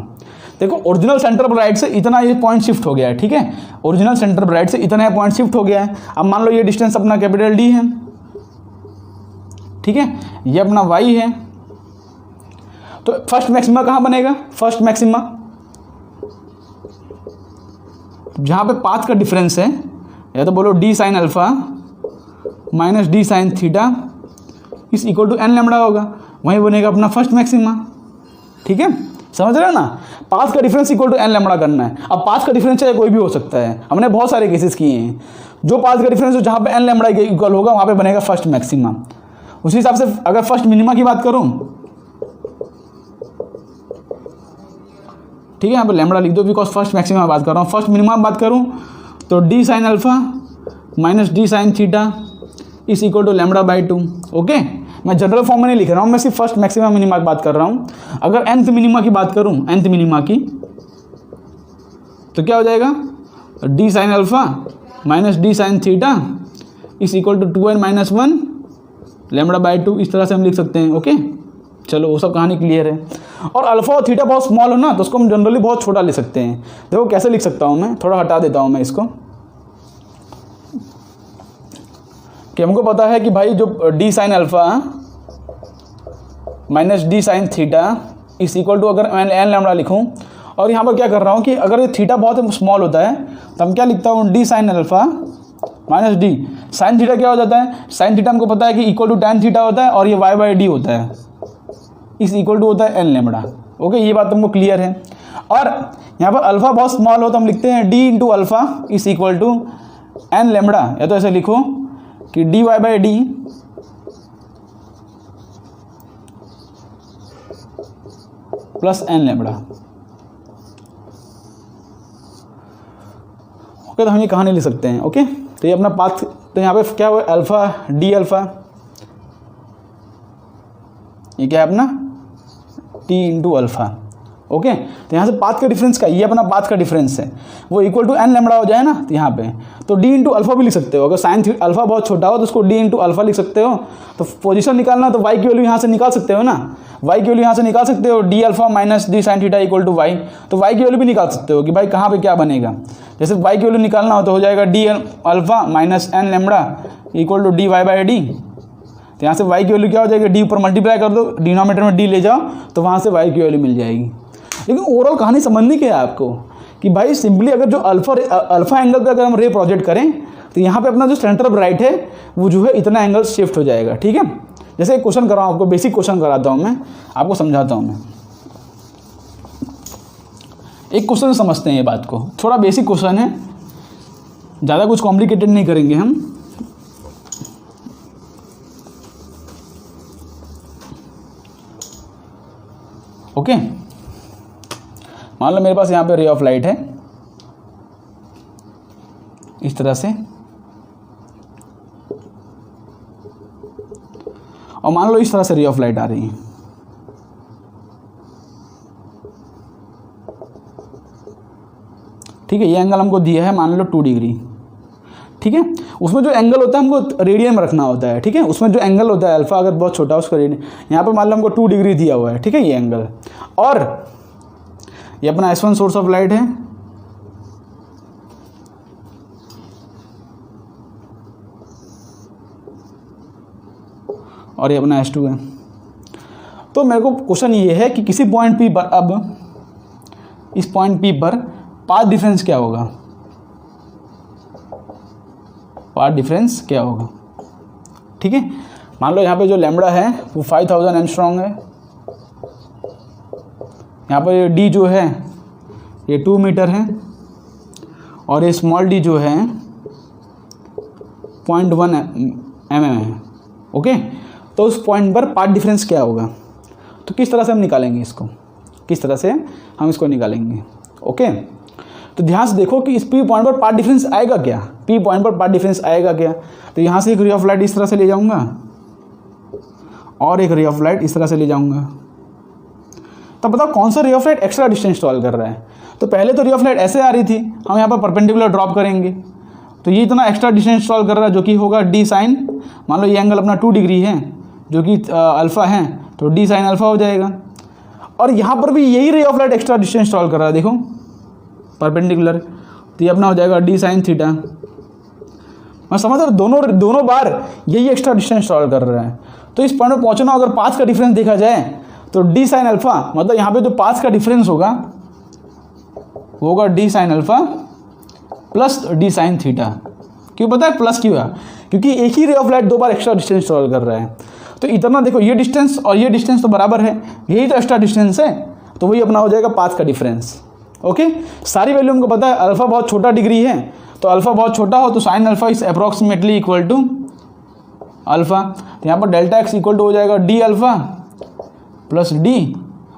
देखो ओरिजिनल सेंटर ब्राइट से इतना ये पॉइंट शिफ्ट हो गया है, ठीक है। ओरिजिनल सेंटर ब्राइट से इतना ये पॉइंट शिफ्ट हो गया है। अब मान लो ये डिस्टेंस अपना कैपिटल डी है, ठीक है, ये अपना वाई है, तो फर्स्ट मैक्सिमा कहाँ बनेगा, फर्स्ट मैक्सिमा जहाँ पे पाथ का डिफरेंस है, या तो बोलो d sine alpha minus d sine theta is equal to N lambda होगा, वहीं बनेगा अपना फर्स्ट मैक्सिमा। ठीक है, समझ रहे हो ना, पाथ का difference equal to N lambda करना है। अब पाथ का डिफरेंस चाहे कोई भी हो सकता है, हमने बहुत सारे केसेस किए हैं। जो पाथ का डिफरेंस जहाँ पे एन लैम्बडा इक्वल होगा वहाँ पे बनेगा फर्स्ट मैक्सिमा। उसी हिसाब से अगर फर्स्ट मिनिमा की बात करूँ, ठीक है, यहाँ पे लैम्बडा लिख दो बिकॉज फर्स्ट मैक्सिमा बात कर रहा हूँ। फर्स्ट मिनिमा बात करूँ तो d sine alpha minus d sine theta is equal to lambda by 2। Okay, मैं जनरल फॉर्म में नहीं लिख रहा हूँ, मैं सिर्फ फर्स्ट मैक्सिमा मिनिमा की बात कर रहा हूँ। अगर nth मिनिमा की बात करूँ, nth मिनिमा की, तो क्या हो जाएगा, d sine alpha minus d sine theta is equal to 2n minus 1 lambda by 2। इस तरह से हम लिख सकते हैं। ओके, चलो वो सब कहानी क्लियर है। और अल्फा और थीटा बहुत स्मॉल हो ना, तो उसको हम जनरली बहुत छोटा ले सकते हैं। देखो कैसे लिख सकता हूँ मैं, थोड़ा हटा देता हूँ मैं इसको, कि हमको पता है कि भाई जो D sine alpha minus d sine theta इस इक्वल टू, अगर मैं एन लैम्बडा लिखूँ, और यहाँ पर क्या कर रहा हूँ कि अगर ये थीटा बहुत स्मॉल होता है तो हम क्या लिखता हूँ, D sine alpha minus d sine theta क्या हो जाता है, साइन थीटा हमको पता है कि इक्वल टू टैन थीटा होता है, और ये वाई बाई डी होता है, इस इक्वल टू होता है एन लैम्बडा। ओके, ये बात हमको क्लियर है। और यहाँ पर अल्फा बहुत स्मॉल हो तो हम लिखते हैं d into alpha is equal to N lambda, या तो ऐसे लिखो कि d y by d plus n lambda. Okay, तो हम ये कहानी लिख सकते हैं। ओके, तो ये अपना पाथ, तो यहाँ पे क्या हुआ, अल्फा डी अल्फा, ये क्या है अपना टी इंटू अल्फा। ओके, तो यहाँ से पाथ का डिफरेंस का, ये अपना पाथ का डिफरेंस है, वो इक्वल टू एन लैम्बडा हो जाए ना, तो यहाँ पे तो डी इंटू अल्फा भी लिख सकते हो। अगर साइन अल्फा बहुत छोटा हो तो उसको डी इंटू अल्फा लिख सकते हो। तो पोजीशन निकालना तो वाई की वैल्यू यहाँ से निकाल सकते हो ना, वाई की वैल्यू यहाँ से निकाल सकते हो, d alpha minus d sine theta equal to y. तो वाई की वैल्यू भी निकाल सकते हो कि भाई कहाँ पे क्या बनेगा। जैसे वाई की वैल्यू निकालना हो तो हो जाएगा d alpha minus n lambda equal to d y by d. तो यहाँ से y की वैल्यू क्या हो जाएगी, d ऊपर मल्टीप्लाई कर दो, डिनोमिनेटर में d ले जाओ, तो वहाँ से y की वैल्यू मिल जाएगी। लेकिन ओवरऑल कहानी समझनी क्या है आपको, कि भाई सिंपली अगर जो अल्फा एंगल पे अगर हम रे प्रोजेक्ट करें तो यहाँ पे अपना जो सेंटर ऑफ राइट है वो जो है इतना एंगल शिफ्ट हो जाएगा। ठीक है, जैसे एक क्वेश्चन कर रहा हूँ आपको, बेसिक क्वेश्चन कराता हूँ मैं आपको, समझाता हूँ मैं। एक क्वेश्चन समझते हैं ये बात को, थोड़ा बेसिक क्वेश्चन है, ज़्यादा कुछ कॉम्प्लिकेटेड नहीं करेंगे हम। ओके, मान लो मेरे पास यहाँ पे रे ऑफ लाइट है इस तरह से, और मान लो इस तरह से रे ऑफ लाइट आ रही है। ठीक है, ये एंगल हमको दिया है मान लो 2 डिग्री। ठीक है, उसमें जो एंगल होता है हमको रेडियन में रखना होता है। ठीक है, उसमें जो एंगल होता है अल्फा अगर बहुत छोटा है उसका रेडियन, यहाँ पे मान लो हमको 2 डिग्री दिया हुआ है। ठीक है, ये एंगल, और ये अपना S1 सोर्स ऑफ लाइट है, और ये अपना S2 है। तो मेरे को क्वेश्चन ये है कि किसी पॉइंट P पर, अब इस पॉइंट P पर पाथ डिफरेंस क्या होगा, पाथ डिफरेंस क्या होगा। ठीक है, मान लो यहाँ पे जो लैम्बडा है वो 5000 एंगस्ट्रॉन्ग है, यहाँ पर ये डी जो है ये 2 मीटर है, और ये स्मॉल डी जो है 0.1 mm है। ओके, तो उस पॉइंट पर पाथ डिफरेंस क्या होगा, तो किस तरह से हम निकालेंगे इसको, किस तरह से हम इसको निकालेंगे। ओके, तो ध्यान से देखो कि इस P पॉइंट पर पाथ डिफरेंस आएगा क्या, P पॉइंट पर पाथ डिफरेंस आएगा क्या। तो यहाँ से एक रे ऑफ लाइट इस तरह से ले जाऊँगा, और एक रे ऑफ लाइट इस तरह से ले जाऊँगा। तब बताओ कौन सा रे of light extra distance travel कर रहा है। तो पहले तो रे ऑफ लाइट ऐसे आ रही थी, हम यहाँ पर परपेंडिकुलर ड्रॉप करेंगे, तो ये इतना एक्स्ट्रा डिस्टेंस ट्रैवल कर रहा है जो कि होगा डी साइन, मान लो ये एंगल अपना 2 डिग्री है जो कि अल्फ़ा है, तो डी साइन अल्फ़ा हो जाएगा। और यहाँ पर भी यही रे of light extra distance travel कर रहा है, देखो परपेंडिकुलर, तो ये अपना हो जाएगा डी साइन थीटा। मैं समझ रहा हूँ, दोनों बार यही एक्स्ट्रा डिस्टेंस ट्रैवल कर रहा है। तो इस पॉइंट पर पहुँचना, अगर पाथ का डिफरेंस देखा जाए तो डी साइन अल्फ़ा, मतलब यहाँ पे जो पाथ का डिफरेंस होगा वो होगा D sine alpha plus D sine theta. क्यों पता है प्लस क्यों है? क्योंकि एक ही रे ऑफ लाइट 2 बार एक्स्ट्रा डिस्टेंस ट्रैवल कर रहा है। तो इतना देखो, ये डिस्टेंस और ये डिस्टेंस तो बराबर है, यही तो एक्स्ट्रा डिस्टेंस है, तो वही अपना हो जाएगा पाथ का डिफरेंस। ओके, सारी वैल्यू हमको पता है। अल्फा बहुत छोटा डिग्री है, तो अल्फा बहुत छोटा हो तो sine alpha is approximately equal to alpha. तो यहाँ पर डेल्टा एक्स इक्वल टू हो जाएगा डी अल्फा प्लस डी,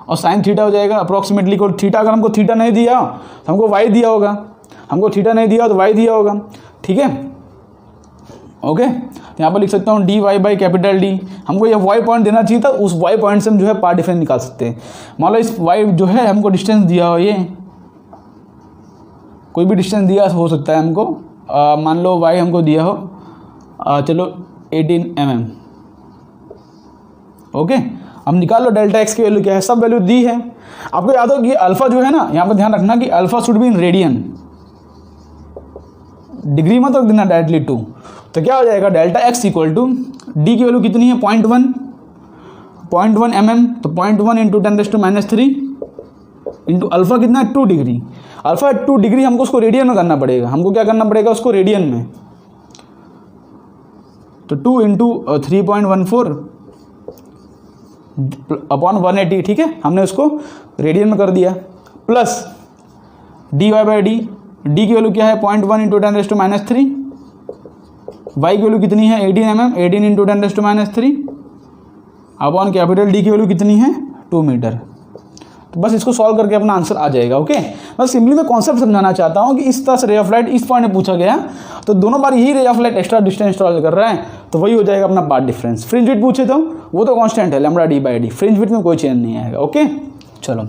और साइन थीटा हो जाएगा अप्रॉक्सीमेटली इक्वल थीटा। अगर हमको थीटा नहीं दिया तो हमको वाई दिया होगा, हमको थीटा नहीं दिया तो वाई दिया होगा। ठीक है, ओके। तो यहाँ पर लिख सकता हूँ d y by capital d. हमको ये वाई पॉइंट देना चाहिए था, उस वाई पॉइंट से हम जो है पार्ट डिफरेंस निकाल सकते हैं। मान लो इस वाई जो है हमको डिस्टेंस दिया हो, ये कोई भी डिस्टेंस दिया हो सकता है हमको, मान लो वाई हमको दिया हो चलो 18 mm। ओके, हम निकाल लो डेल्टा एक्स की वैल्यू क्या है, सब वैल्यू दी है। आपको याद हो कि अल्फा जो है ना, यहाँ पर ध्यान रखना कि alpha should be in radian, degree मत रख देना डायरेक्टली 2। तो क्या हो जाएगा delta x equal to d की वैल्यू कितनी है 0.1 mm, तो 0.1 इंटू 10⁻³ इंटू अल्फा कितना है 2 डिग्री। अल्फा 2 डिग्री, हमको उसको रेडियन में करना पड़ेगा। हमको क्या करना पड़ेगा उसको रेडियन में, तो 2 इंटू 3.14 अपॉन 180। ठीक है, हमने उसको रेडियन में कर दिया, plus d y by d. D की वैल्यू क्या है 0.1 इंटू 10⁻³ वाई की वैल्यू कितनी है 18 mm, 18 into 10⁻³ upon capital D की वैल्यू कितनी है 2 मीटर। तो बस इसको सॉल्व करके अपना आंसर आ जाएगा। ओके, बस सिंपली मैं कॉन्सेप्ट समझाना चाहता हूँ कि इस तरह से रे ऑफ लाइट इस पॉइंट में पूछा गया, तो दोनों बार यही रे of light extra distance travel कर रहा है, तो वही हो जाएगा अपना पाथ डिफरेंस। फ्रिंज विड्थ पूछे तो वो तो कांस्टेंट है lambda D by D, fringe width में कोई चेंज नहीं आएगा। ओके, चलो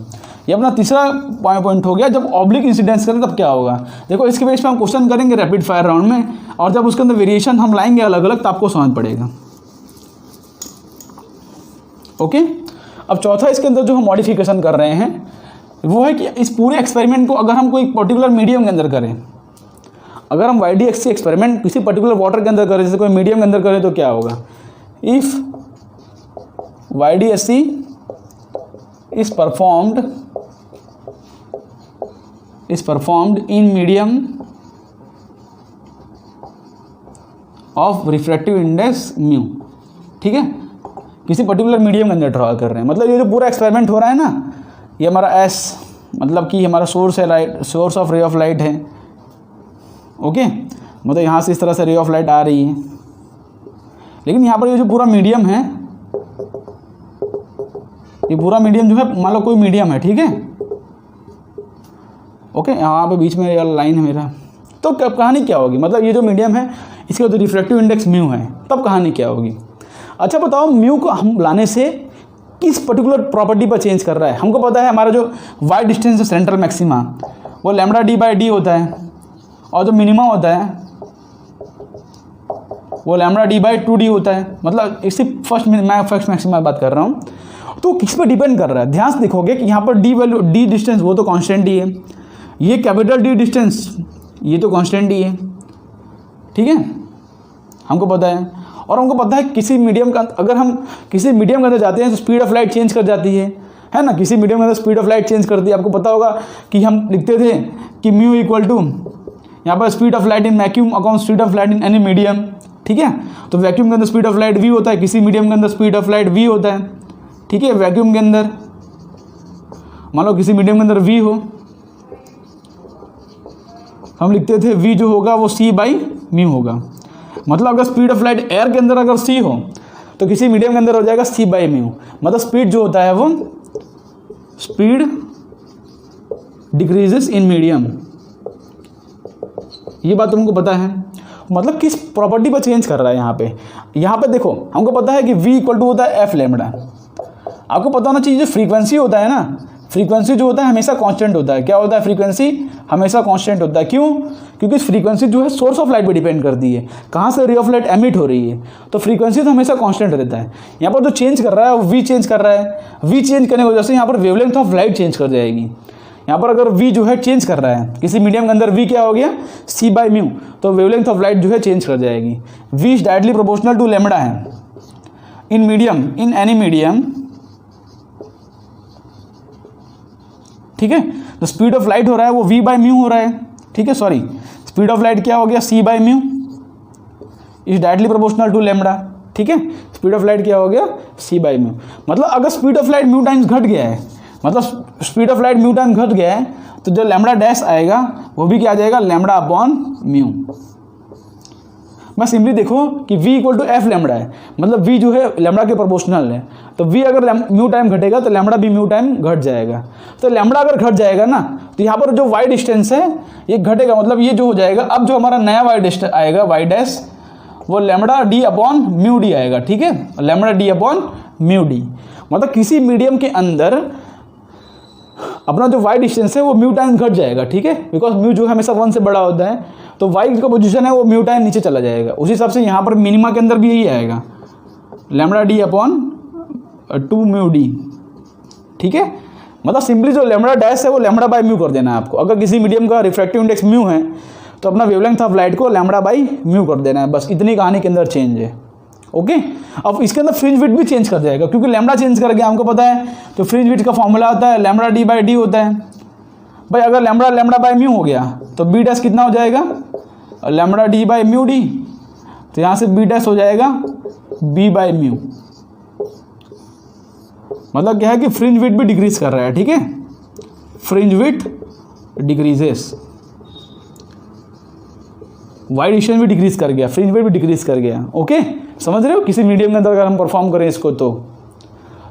ये अपना तीसरा पॉइंट हो गया। जब ऑब्लिक इंसिडेंस करें तब क्या होगा, देखो इसके बेस पे हम क्वेश्चन करेंगे रैपिड फायर राउंड में, और जब उसके अंदर वेरिएशन हम लाएंगे अलग अलग तो आपको समझ पड़ेगा। ओके, अब चौथा इसके अंदर जो हम मॉडिफिकेशन कर रहे हैं वो है कि इस पूरे एक्सपेरिमेंट को अगर हम कोई पर्टिकुलर मीडियम के अंदर करें, अगर हम YDXC एक्सपेरिमेंट किसी पर्टिकुलर वाटर के अंदर करें, जैसे कोई मीडियम के अंदर करें, तो क्या होगा, if YDSC is performed in medium of refractive index mu। ठीक है, किसी पर्टिकुलर मीडियम के अंदर ट्रैवल कर रहे हैं, मतलब ये जो पूरा एक्सपेरिमेंट हो रहा है ना, ये हमारा S मतलब कि हमारा सोर्स है लाइट, सोर्स ऑफ रे ऑफ लाइट है। ओके, मतलब यहाँ से इस तरह से रे ऑफ लाइट आ रही है, लेकिन यहाँ पर ये जो पूरा मीडियम है, ये पूरा मीडियम जो है, मान लो कोई मीडियम है, ठीक है। ओके, यहाँ पे बीच में ये लाइन है मेरा, तो कब कहानी क्या होगी, मतलब ये जो मीडियम है इसका जो रिफ्रैक्टिव इंडेक्स म्यू है, तब कहानी क्या होगी। अच्छा बताओ, म्यू को हम लाने से किस पर्टिकुलर प्रॉपर्टी पर चेंज कर रहा है। हमको पता है हमारा जो वाई डिस्टेंस है सेंट्रल मैक्सिमा वो लैम्बडा डी बाई डी होता है, और जो मिनिमा होता है वो लैम्बडा डी बाई 2D होता है। मतलब इसी फर्स्ट मैक्सिमा बात कर रहा हूँ, तो किस पर डिपेंड कर रहा है। ध्यान से देखोगे कि यहाँ पर डी वैल्यू, डी डिस्टेंस वो तो कांस्टेंट ही है, ये कैपिटल डी डिस्टेंस ये तो कांस्टेंट ही है, ठीक है, हमको पता है। और हमको पता है किसी मीडियम का, अगर हम किसी मीडियम के अंदर जाते हैं तो स्पीड ऑफ लाइट चेंज कर जाती है ना, किसी मीडियम के अंदर स्पीड ऑफ लाइट चेंज करती है। आपको पता होगा कि हम लिखते थे कि म्यू इक्वल टू यहाँ पर speed of light in vacuum upon speed of light in any medium, ठीक है। तो वैक्यूम के अंदर स्पीड ऑफ लाइट v होता है, किसी मीडियम के अंदर स्पीड ऑफ लाइट v होता है, ठीक है। वैक्यूम के अंदर मान लो किसी मीडियम के अंदर v हो, हम लिखते थे v जो होगा वो c बाई म्यू होगा। मतलब अगर स्पीड ऑफ लाइट एयर के अंदर अगर c हो तो किसी मीडियम के अंदर हो जाएगा c बाई म्यू। मतलब स्पीड जो होता है वो स्पीड डिक्रीजेस इन मीडियम, ये बात तुमको पता है। मतलब किस प्रॉपर्टी पर चेंज कर रहा है यहाँ पे देखो, हमको पता है कि v इक्वल टू होता है एफ लैम्बडा। आपको पता होना चाहिए जो फ्रीक्वेंसी होता है ना, फ्रीक्वेंसी जो होता है हमेशा कांस्टेंट होता है। क्या होता है, फ्रीक्वेंसी हमेशा कांस्टेंट होता है। क्यों? क्योंकि फ्रीक्वेंसी जो है सोर्स ऑफ लाइट पे डिपेंड करती है, कहाँ से रे ऑफ लाइट एमिट हो रही है, तो फ्रीक्वेंसी तो हमेशा कांस्टेंट रहता है। यहाँ पर जो चेंज कर रहा है वो वी चेंज कर रहा है, वी चेंज करने की वजह से यहाँ पर वेवलेंथ ऑफ लाइट चेंज कर जाएगी। यहाँ पर अगर v जो है चेंज कर रहा है, किसी मीडियम के अंदर v क्या हो गया c बाई म्यू, तो वेवलेंथ ऑफ लाइट जो है चेंज कर जाएगी। v is directly proportional to lambda है in medium, in any medium, ठीक है। तो स्पीड ऑफ लाइट हो रहा है वो v बाई म्यू हो रहा है, ठीक है, सॉरी स्पीड ऑफ लाइट क्या हो गया, c by mu is directly proportional to lambda, ठीक है। स्पीड ऑफ लाइट क्या हो गया, c बाई म्यू। मतलब अगर speed of light mu times घट गया है, मतलब speed of light mu time घट गया है, तो जो लैम्बडा डैश आएगा वो भी क्या आ जाएगा, लैम्बडा अपॉन म्यू। बस सिंपली देखो कि v equal to f lambda है, मतलब v जो है लैम्बडा के प्रोपोर्शनल है, तो v अगर म्यू टाइम घटेगा तो लैम्बडा भी म्यू टाइम घट जाएगा। तो लैम्बडा अगर घट जाएगा ना, तो यहाँ पर जो y डिस्टेंस है ये घटेगा, मतलब ये जो हो जाएगा, अब जो हमारा नया y डिस्टेंस आएगा y डैश, वो lambda D upon mu D आएगा, ठीक है, lambda D upon mu D. मतलब किसी मीडियम के अंदर अपना जो y डिस्टेंस है वो म्यू टाइम घट जाएगा, ठीक है, बिकॉज म्यू जो हमेशा 1 से बड़ा होता है, तो y का पोजीशन है वो म्यू टाइम नीचे चला जाएगा। उसी हिसाब से यहाँ पर मिनिमा के अंदर भी यही आएगा, lambda D upon 2 mu D, ठीक है। मतलब सिंपली जो लैम्बडा डैश है वो लैम्बडा बाई म्यू कर देना है आपको। अगर किसी मीडियम का रिफ्रैक्टिव इंडेक्स म्यू है तो अपना वेवलेंथ ऑफ लाइट को लैम्बडा बाई म्यू कर देना है, बस इतनी कहानी के अंदर चेंज है, ओके। अब इसके अंदर फ्रिंज विड्थ भी चेंज कर जाएगा, क्योंकि लैम्बडा चेंज कर गया, हमको पता है। तो फ्रिंज विड्थ का फॉर्मूला होता है लैम्बडा डी बाई डी होता है भाई। अगर लैम्बडा लैम्बडा बाई म्यू हो गया तो बी डैश कितना हो जाएगा, lambda D by mu D, तो यहाँ से बी डैश हो जाएगा बी बाई म्यू। मतलब क्या है कि फ्रिंज विड्थ भी डिक्रीज कर रहा है, ठीक है, fringe width decreases, y distance भी डिक्रीज कर गया, फ्रिंज विड्थ भी डिक्रीज कर गया, ओके। समझ रहे हो, किसी मीडियम के अंदर अगर हम परफॉर्म करें इसको तो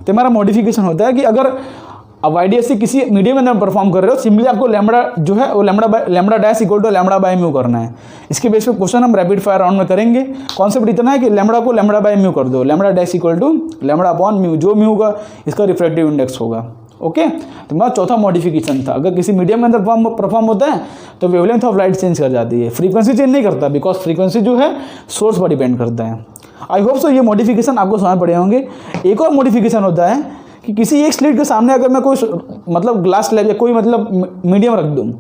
हमारा मॉडिफिकेशन होता है कि अगर अब YDSC किसी मीडियम के अंदर परफॉर्म कर रहे हो, सिंपली आपको लैम्बडा जो है वो lambda dash equal to lambda by mu करना है। इसके बेस पे क्वेश्चन हम रैपिड फायर राउंड में करेंगे। कॉन्सेप्ट इतना है कि लैम्बडा को लैम्बडा बाई म्यू कर दो, lambda dash equal to lambda upon mu, जो म्यू का इसका रिफ्रैक्टिव इंडेक्स होगा, ओके। तो मेरा चौथा मॉडिफिकेशन था, अगर किसी मीडियम के अंदर परफॉर्म होता है तो वेवलेंथ ऑफ लाइट चेंज कर जाती है, फ्रीक्वेंसी चेंज नहीं करता, बिकॉज फ्रीक्वेंसी जो है सोर्स पर डिपेंड करता है। आई होप सो ये मॉडिफिकेशन आपको समझ पड़े होंगे। एक और मॉडिफिकेशन होता है कि किसी एक स्लिट के सामने अगर मैं कोई मतलब ग्लास स्लैब या कोई मतलब मीडियम रख दूं,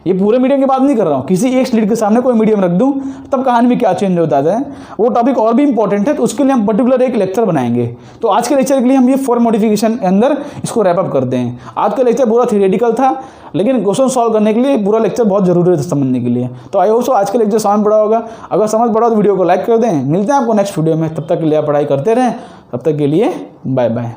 ये पूरे मीडियम की बात नहीं कर रहा हूँ, किसी एक स्लिट के सामने कोई मीडियम रख दूं, तब कहानी में क्या चेंज होता है, वो टॉपिक और भी इंपॉर्टेंट है, तो उसके लिए हम पर्टिकुलर एक लेक्चर बनाएंगे। तो आज के लेक्चर के लिए हम ये 4 मॉडिफिकेशन के अंदर इसको रैप अप करते हैं। आज का लेक्चर पूरा थियोरेटिकल था, लेकिन क्वेश्चन सॉल्व करने के लिए पूरा लेक्चर बहुत जरूरी है समझने के लिए। तो आई होप सो आज का लेक्चर समझ पड़ा होगा। अगर समझ पड़ा तो वीडियो को लाइक कर दें। मिलते हैं आपको नेक्स्ट वीडियो में, तब तक के लिए आप पढ़ाई करते रहें। तब तक के लिए बाय बाय।